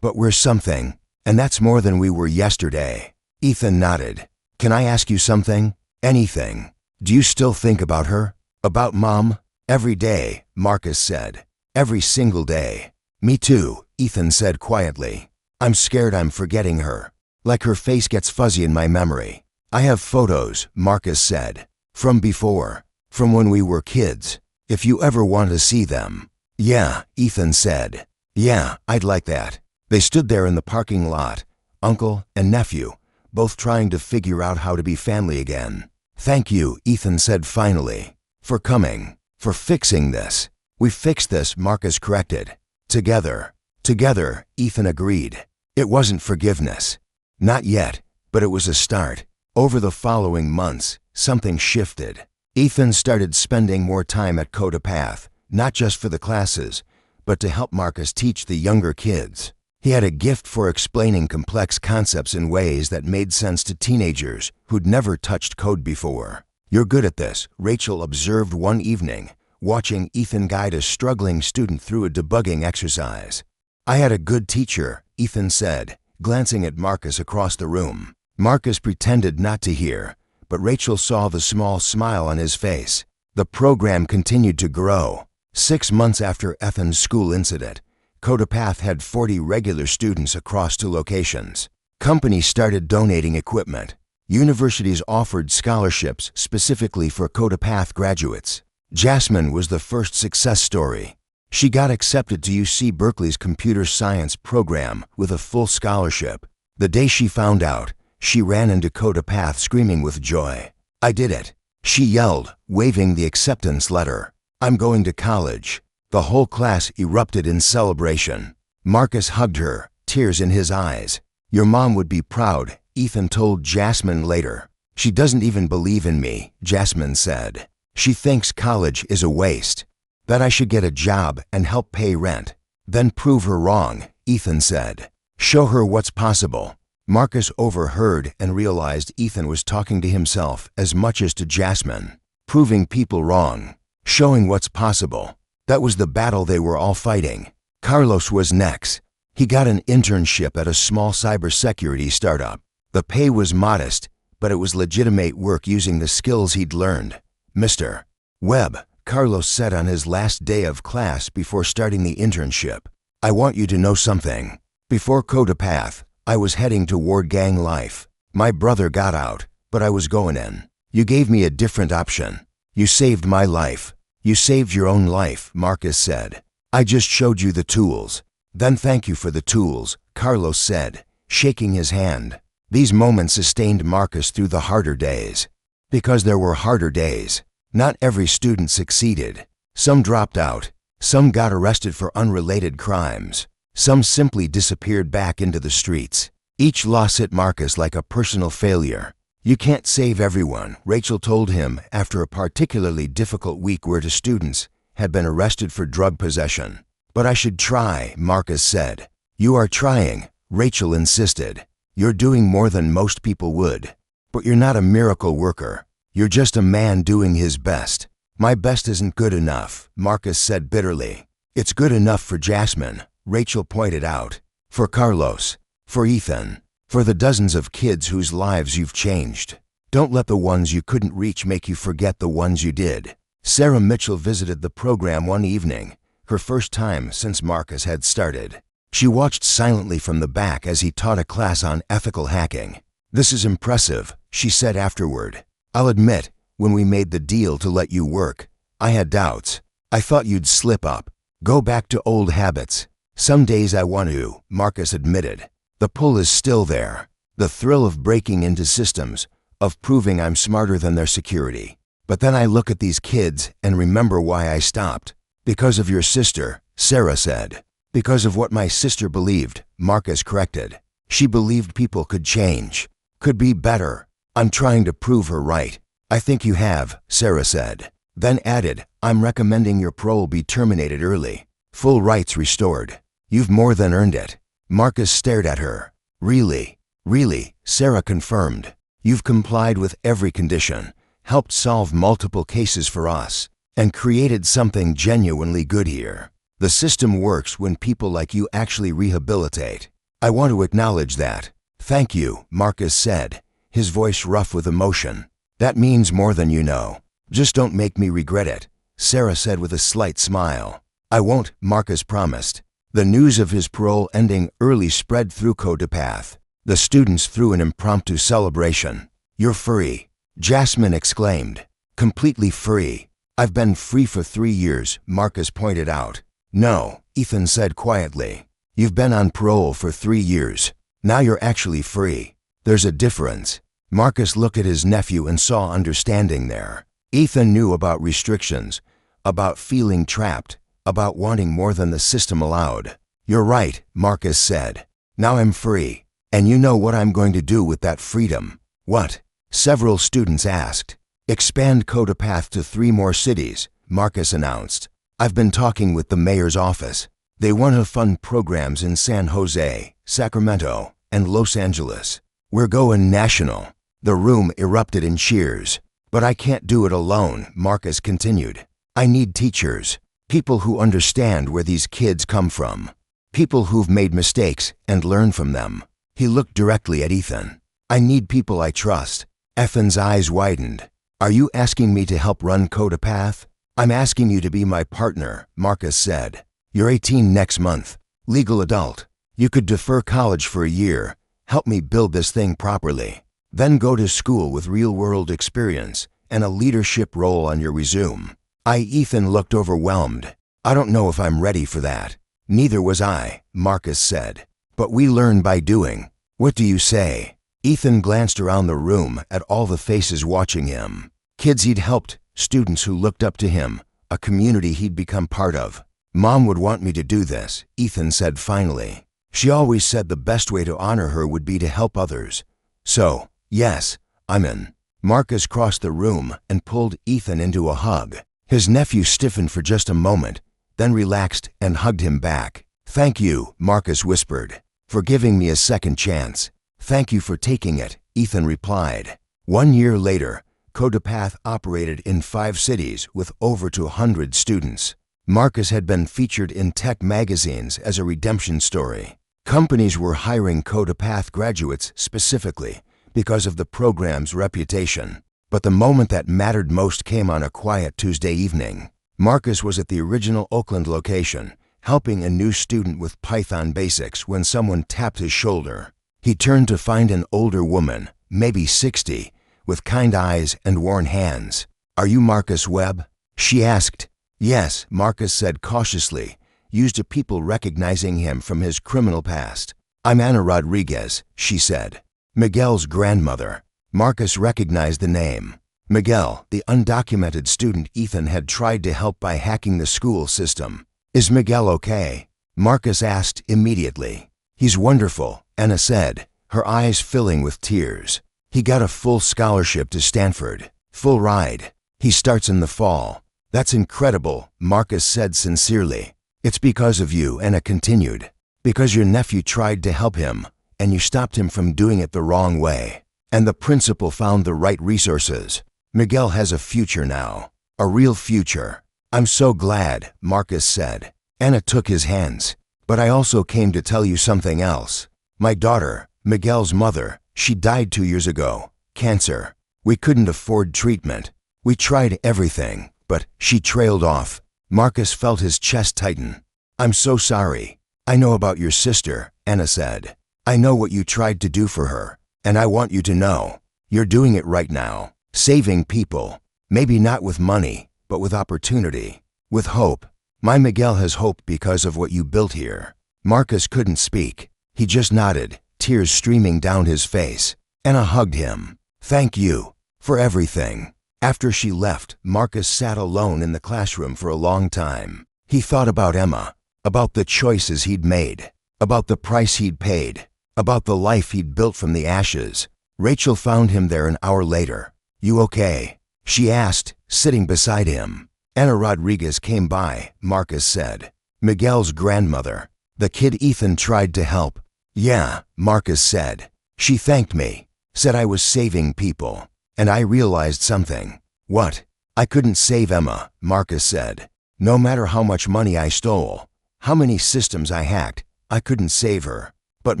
But we're something, and that's more than we were yesterday. Ethan nodded. Can I ask you something? Anything. Do you still think about her? About Mom? Every day, Marcus said. Every single day. Me too, Ethan said quietly. I'm scared I'm forgetting her. Like her face gets fuzzy in my memory. I have photos, Marcus said. From before. From when we were kids. If you ever want to see them. Yeah, Ethan said. Yeah, I'd like that. They stood there in the parking lot, uncle and nephew, both trying to figure out how to be family again. Thank you, Ethan said finally. For coming. For fixing this. We fixed this, Marcus corrected. Together. Together, Ethan agreed. It wasn't forgiveness. Not yet, but it was a start. Over the following months, something shifted. Ethan started spending more time at Codapath, not just for the classes, but to help Marcus teach the younger kids. He had a gift for explaining complex concepts in ways that made sense to teenagers who'd never touched code before. You're good at this, Rachel observed one evening, watching Ethan guide a struggling student through a debugging exercise. I had a good teacher, Ethan said, glancing at Marcus across the room. Marcus pretended not to hear, but Rachel saw the small smile on his face. The program continued to grow. 6 months after Ethan's school incident, Codapath had 40 regular students across 2 locations. Companies started donating equipment. Universities offered scholarships specifically for Codapath graduates. Jasmine was the first success story. She got accepted to UC Berkeley's computer science program with a full scholarship. The day she found out, she ran into Codapath screaming with joy. "I did it," she yelled, waving the acceptance letter. "I'm going to college." The whole class erupted in celebration. Marcus hugged her, tears in his eyes. "Your mom would be proud," Ethan told Jasmine later. "She doesn't even believe in me," Jasmine said. "She thinks college is a waste, that I should get a job and help pay rent. Then prove her wrong," Ethan said. "Show her what's possible." Marcus overheard and realized Ethan was talking to himself as much as to Jasmine. Proving people wrong, showing what's possible. That was the battle they were all fighting. Carlos was next. He got an internship at a small cybersecurity startup. The pay was modest, but it was legitimate work using the skills he'd learned. "Mr. Webb," Carlos said on his last day of class before starting the internship, "I want you to know something. Before Codapath, I was heading toward gang life. My brother got out, but I was going in. You gave me a different option. You saved my life. You saved your own life," Marcus said. "I just showed you the tools." "Then thank you for the tools," Carlos said, shaking his hand. These moments sustained Marcus through the harder days. Because there were harder days. Not every student succeeded. Some dropped out. Some got arrested for unrelated crimes. Some simply disappeared back into the streets. Each loss hit Marcus like a personal failure. "You can't save everyone," Rachel told him after a particularly difficult week where 2 students had been arrested for drug possession. "But I should try," Marcus said. "You are trying," Rachel insisted. "You're doing more than most people would. But you're not a miracle worker. You're just a man doing his best." "My best isn't good enough," Marcus said bitterly. "It's good enough for Jasmine," Rachel pointed out. "For Carlos. For Ethan. For the dozens of kids whose lives you've changed. Don't let the ones you couldn't reach make you forget the ones you did." Sarah Mitchell visited the program one evening, her first time since Marcus had started. She watched silently from the back as he taught a class on ethical hacking. "This is impressive," she said afterward. "I'll admit, when we made the deal to let you work, I had doubts. I thought you'd slip up, go back to old habits. Some days I want to," Marcus admitted. "The pull is still there. The thrill of breaking into systems, of proving I'm smarter than their security. But then I look at these kids and remember why I stopped. Because of your sister," Sarah said. "Because of what my sister believed," Marcus corrected. "She believed people could change, could be better. I'm trying to prove her right." "I think you have," Sarah said. Then added, "I'm recommending your parole be terminated early. Full rights restored. You've more than earned it." Marcus stared at her. "Really? Really?" Sarah confirmed. "You've complied with every condition, helped solve multiple cases for us, and created something genuinely good here. The system works when people like you actually rehabilitate. I want to acknowledge that." "Thank you," Marcus said, his voice rough with emotion. "That means more than you know. Just don't make me regret it," Sarah said with a slight smile. "I won't," Marcus promised. The news of his parole ending early spread through Codapath. The students threw an impromptu celebration. "You're free," Jasmine exclaimed. "Completely free." "I've been free for 3 years," Marcus pointed out. "No," Ethan said quietly. "You've been on parole for 3 years. Now you're actually free. There's a difference." Marcus looked at his nephew and saw understanding there. Ethan knew about restrictions, about feeling trapped, about wanting more than the system allowed. "You're right," Marcus said. "Now I'm free. And you know what I'm going to do with that freedom." "What?" several students asked. "Expand Codapath to 3 more cities," Marcus announced. "I've been talking with the mayor's office. They want to fund programs in San Jose, Sacramento, and Los Angeles. We're going national." The room erupted in cheers. "But I can't do it alone," Marcus continued. "I need teachers. People who understand where these kids come from. People who've made mistakes and learn from them." He looked directly at Ethan. "I need people I trust." Ethan's eyes widened. "Are you asking me to help run Codapath?" I'm asking you to be my partner, Marcus said. You're 18 next month. Legal adult. You could defer college for a year. Help me build this thing properly. Then go to school with real-world experience and a leadership role on your resume. Ethan looked overwhelmed. I don't know if I'm ready for that. Neither was I, Marcus said. But we learn by doing. What do you say? Ethan glanced around the room at all the faces watching him. Kids he'd helped, students who looked up to him, a community he'd become part of. Mom would want me to do this, Ethan said finally. She always said the best way to honor her would be to help others. So, yes, I'm in. Marcus crossed the room and pulled Ethan into a hug. His nephew stiffened for just a moment, then relaxed and hugged him back. Thank you, Marcus whispered, for giving me a second chance. Thank you for taking it, Ethan replied. 1 year later, CodaPath operated in 5 cities with over 200 students. Marcus had been featured in tech magazines as a redemption story. Companies were hiring CodaPath graduates specifically because of the program's reputation. But the moment that mattered most came on a quiet Tuesday evening. Marcus was at the original Oakland location, helping a new student with Python basics when someone tapped his shoulder. He turned to find an older woman, maybe 60, with kind eyes and worn hands. Are you Marcus Webb? She asked. Yes, Marcus said cautiously, used to people recognizing him from his criminal past. I'm Anna Rodriguez, she said. Miguel's grandmother. Marcus recognized the name. Miguel, the undocumented student Ethan had tried to help by hacking the school system. Is Miguel okay? Marcus asked immediately. He's wonderful, Anna said, her eyes filling with tears. He got a full scholarship to Stanford. Full ride. He starts in the fall. That's incredible, Marcus said sincerely. It's because of you, Anna continued. Because your nephew tried to help him, and you stopped him from doing it the wrong way. And the principal found the right resources. Miguel has a future now. A real future. I'm so glad, Marcus said. Anna took his hands. But I also came to tell you something else. My daughter, Miguel's mother, she died 2 years ago. Cancer. We couldn't afford treatment. We tried everything, but she trailed off. Marcus felt his chest tighten. I'm so sorry. I know about your sister, Anna said. I know what you tried to do for her. And I want you to know, you're doing it right now. Saving people. Maybe not with money, but with opportunity. With hope. My Miguel has hope because of what you built here. Marcus couldn't speak. He just nodded, tears streaming down his face. Anna hugged him. Thank you. For everything. After she left, Marcus sat alone in the classroom for a long time. He thought about Emma. About the choices he'd made. About the price he'd paid. About the life he'd built from the ashes. Rachel found him there an hour later. You okay? She asked, sitting beside him. Anna Rodriguez came by, Marcus said. Miguel's grandmother. The kid Ethan tried to help. Yeah, Marcus said. She thanked me. Said I was saving people. And I realized something. What? I couldn't save Emma, Marcus said. No matter how much money I stole, how many systems I hacked, I couldn't save her. But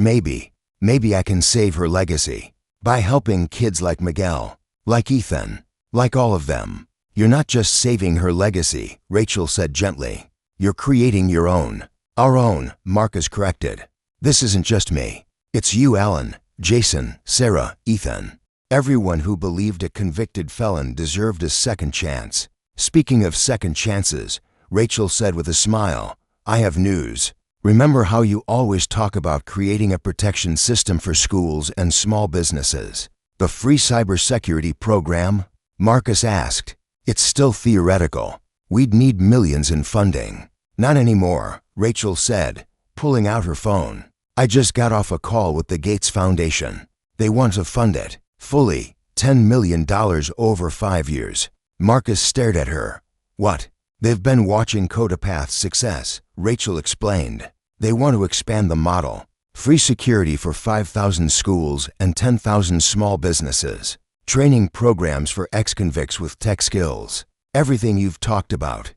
maybe I can save her legacy. By helping kids like Miguel, like Ethan, like all of them. You're not just saving her legacy, Rachel said gently. You're creating your own. Our own, Marcus corrected. This isn't just me. It's you, Alan, Jason, Sarah, Ethan. Everyone who believed a convicted felon deserved a second chance. Speaking of second chances, Rachel said with a smile, I have news. Remember how you always talk about creating a protection system for schools and small businesses? The free cybersecurity program? Marcus asked. It's still theoretical. We'd need millions in funding. Not anymore, Rachel said, pulling out her phone. I just got off a call with the Gates Foundation. They want to fund it, fully, $10 million over 5 years. Marcus stared at her. What? They've been watching CodaPath's success, Rachel explained. They want to expand the model. Free security for 5,000 schools and 10,000 small businesses. Training programs for ex-convicts with tech skills. Everything you've talked about.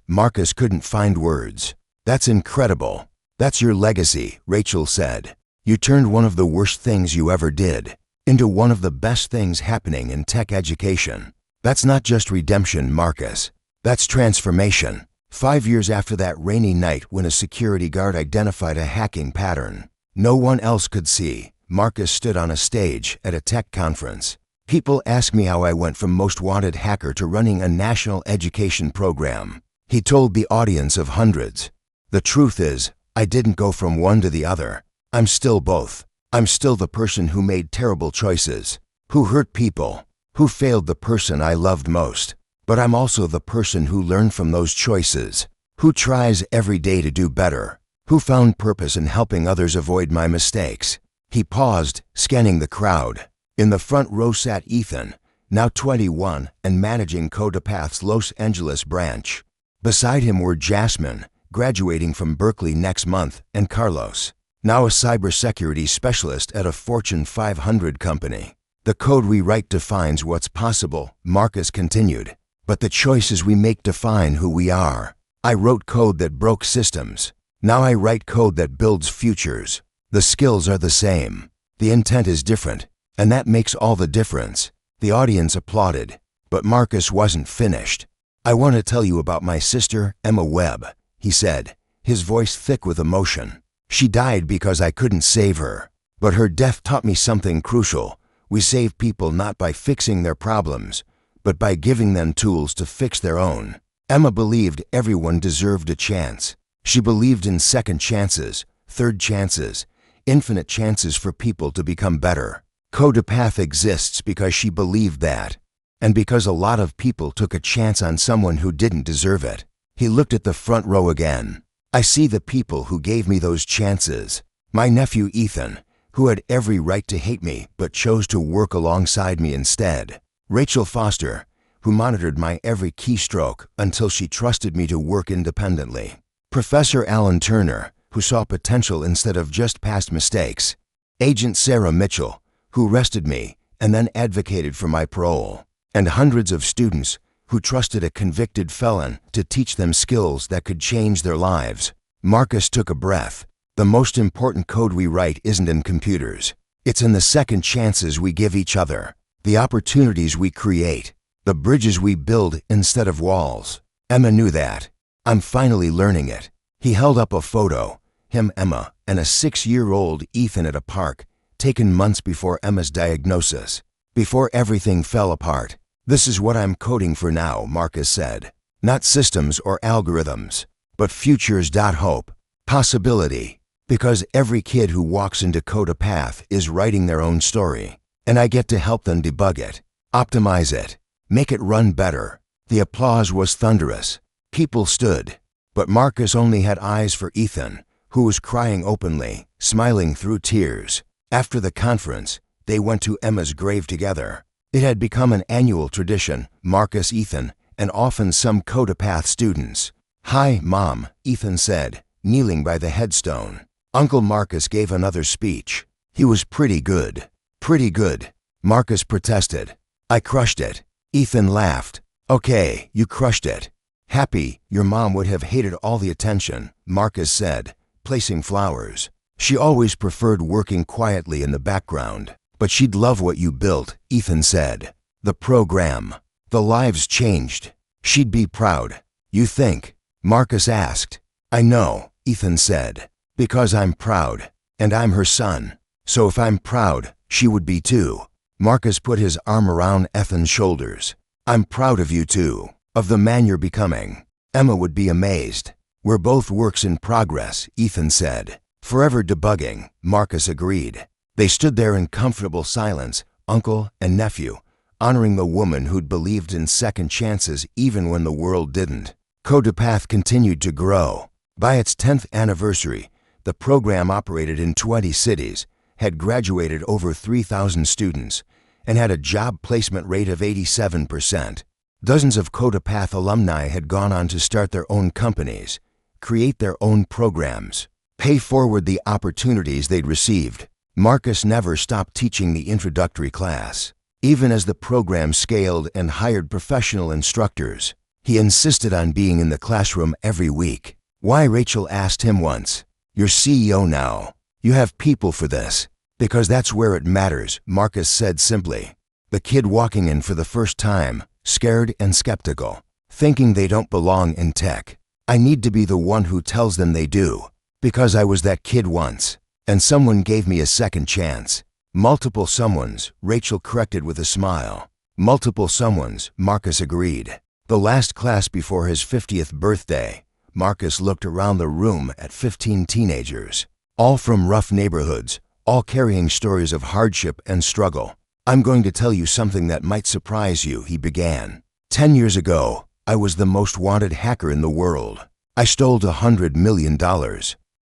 Marcus couldn't find words. That's incredible. That's your legacy, Rachel said. You turned one of the worst things you ever did into one of the best things happening in tech education. That's not just redemption, Marcus. That's transformation. 5 years after that rainy night when a security guard identified a hacking pattern no one else could see, Marcus stood on a stage at a tech conference. People ask me how I went from most wanted hacker to running a national education program. He told the audience of hundreds. The truth is, I didn't go from one to the other. I'm still both. I'm still the person who made terrible choices, who hurt people, who failed the person I loved most. But I'm also the person who learned from those choices, who tries every day to do better, who found purpose in helping others avoid my mistakes. He paused, scanning the crowd. In the front row sat Ethan, now 21 and managing CodePath's Los Angeles branch. Beside him were Jasmine, graduating from Berkeley next month, and Carlos, now a cybersecurity specialist at a Fortune 500 company. The code we write defines what's possible, Marcus continued. But the choices we make define who we are. I wrote code that broke systems. Now I write code that builds futures. The skills are the same. The intent is different, and that makes all the difference. The audience applauded, but Marcus wasn't finished. I want to tell you about my sister, Emma Webb, he said, his voice thick with emotion. She died because I couldn't save her. But her death taught me something crucial. We save people not by fixing their problems, but by giving them tools to fix their own. Emma believed everyone deserved a chance. She believed in second chances, third chances, infinite chances for people to become better. CodePath exists because she believed that, and because a lot of people took a chance on someone who didn't deserve it. He looked at the front row again. I see the people who gave me those chances. My nephew Ethan, who had every right to hate me but chose to work alongside me instead. Rachel Foster, who monitored my every keystroke until she trusted me to work independently. Professor Alan Turner, who saw potential instead of just past mistakes. Agent Sarah Mitchell, who arrested me and then advocated for my parole. And hundreds of students who trusted a convicted felon to teach them skills that could change their lives. Marcus took a breath. The most important code we write isn't in computers. It's in the second chances we give each other. The opportunities we create, the bridges we build instead of walls. Emma knew that. I'm finally learning it. He held up a photo, him, Emma, and a 6-year-old Ethan at a park, taken months before Emma's diagnosis, before everything fell apart. This is what I'm coding for now, Marcus said. Not systems or algorithms, but futures. Hope, possibility, because every kid who walks into CodePath is writing their own story. And I get to help them debug it, optimize it, make it run better. The applause was thunderous. People stood, but Marcus only had eyes for Ethan, who was crying openly, smiling through tears. After the conference, they went to Emma's grave together. It had become an annual tradition, Marcus, Ethan, and often some CodePath students. Hi, Mom, Ethan said, kneeling by the headstone. Uncle Marcus gave another speech. He was pretty good. Pretty good, Marcus protested. I crushed it. Ethan laughed. Okay, you crushed it. Happy, your mom would have hated all the attention, Marcus said, placing flowers. She always preferred working quietly in the background, but she'd love what you built, Ethan said. The program. The lives changed. She'd be proud. You think? Marcus asked. I know, Ethan said, because I'm proud, and I'm her son. So if I'm proud, she would be too. Marcus put his arm around Ethan's shoulders. I'm proud of you too, of the man you're becoming. Emma would be amazed. We're both works in progress, Ethan said. Forever debugging, Marcus agreed. They stood there in comfortable silence, uncle and nephew, honoring the woman who'd believed in second chances even when the world didn't. CodePath continued to grow. By its 10th anniversary, the program operated in 20 cities, had graduated over 3,000 students, and had a job placement rate of 87%. Dozens of CodePath alumni had gone on to start their own companies, create their own programs, pay forward the opportunities they'd received. Marcus never stopped teaching the introductory class. Even as the program scaled and hired professional instructors, he insisted on being in the classroom every week. Why, Rachel asked him once. You're CEO now. You have people for this. Because that's where it matters, Marcus said simply. The kid walking in for the first time, scared and skeptical, thinking they don't belong in tech. I need to be the one who tells them they do, because I was that kid once, and someone gave me a second chance. Multiple someones, Rachel corrected with a smile. Multiple someones, Marcus agreed. The last class before his 50th birthday, Marcus looked around the room at 15 teenagers, all from rough neighborhoods, all carrying stories of hardship and struggle. I'm going to tell you something that might surprise you, he began. 10 years ago, I was the most wanted hacker in the world. I stole $100 million.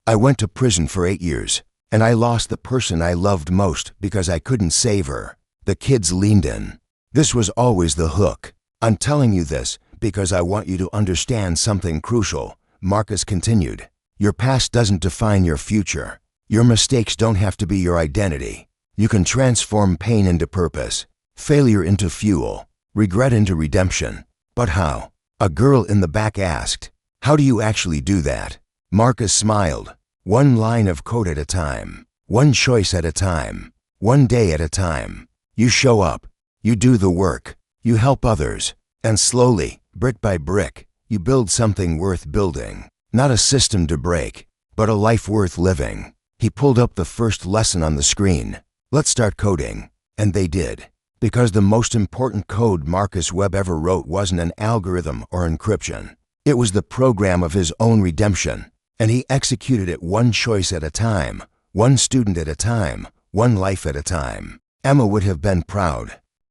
I went to prison for 8 years, and I lost the person I loved most because I couldn't save her. The kids leaned in. This was always the hook. I'm telling you this because I want you to understand something crucial, Marcus continued. Your past doesn't define your future. Your mistakes don't have to be your identity. You can transform pain into purpose, failure into fuel, regret into redemption. But how? A girl in the back asked. How do you actually do that? Marcus smiled. One line of code at a time. One choice at a time. One day at a time. You show up. You do the work. You help others. And slowly, brick by brick, you build something worth building. Not a system to break, but a life worth living. He pulled up the first lesson on the screen. Let's start coding. And they did. Because the most important code Marcus Webb ever wrote wasn't an algorithm or encryption. It was the program of his own redemption. And he executed it one choice at a time, one student at a time, one life at a time. Emma would have been proud.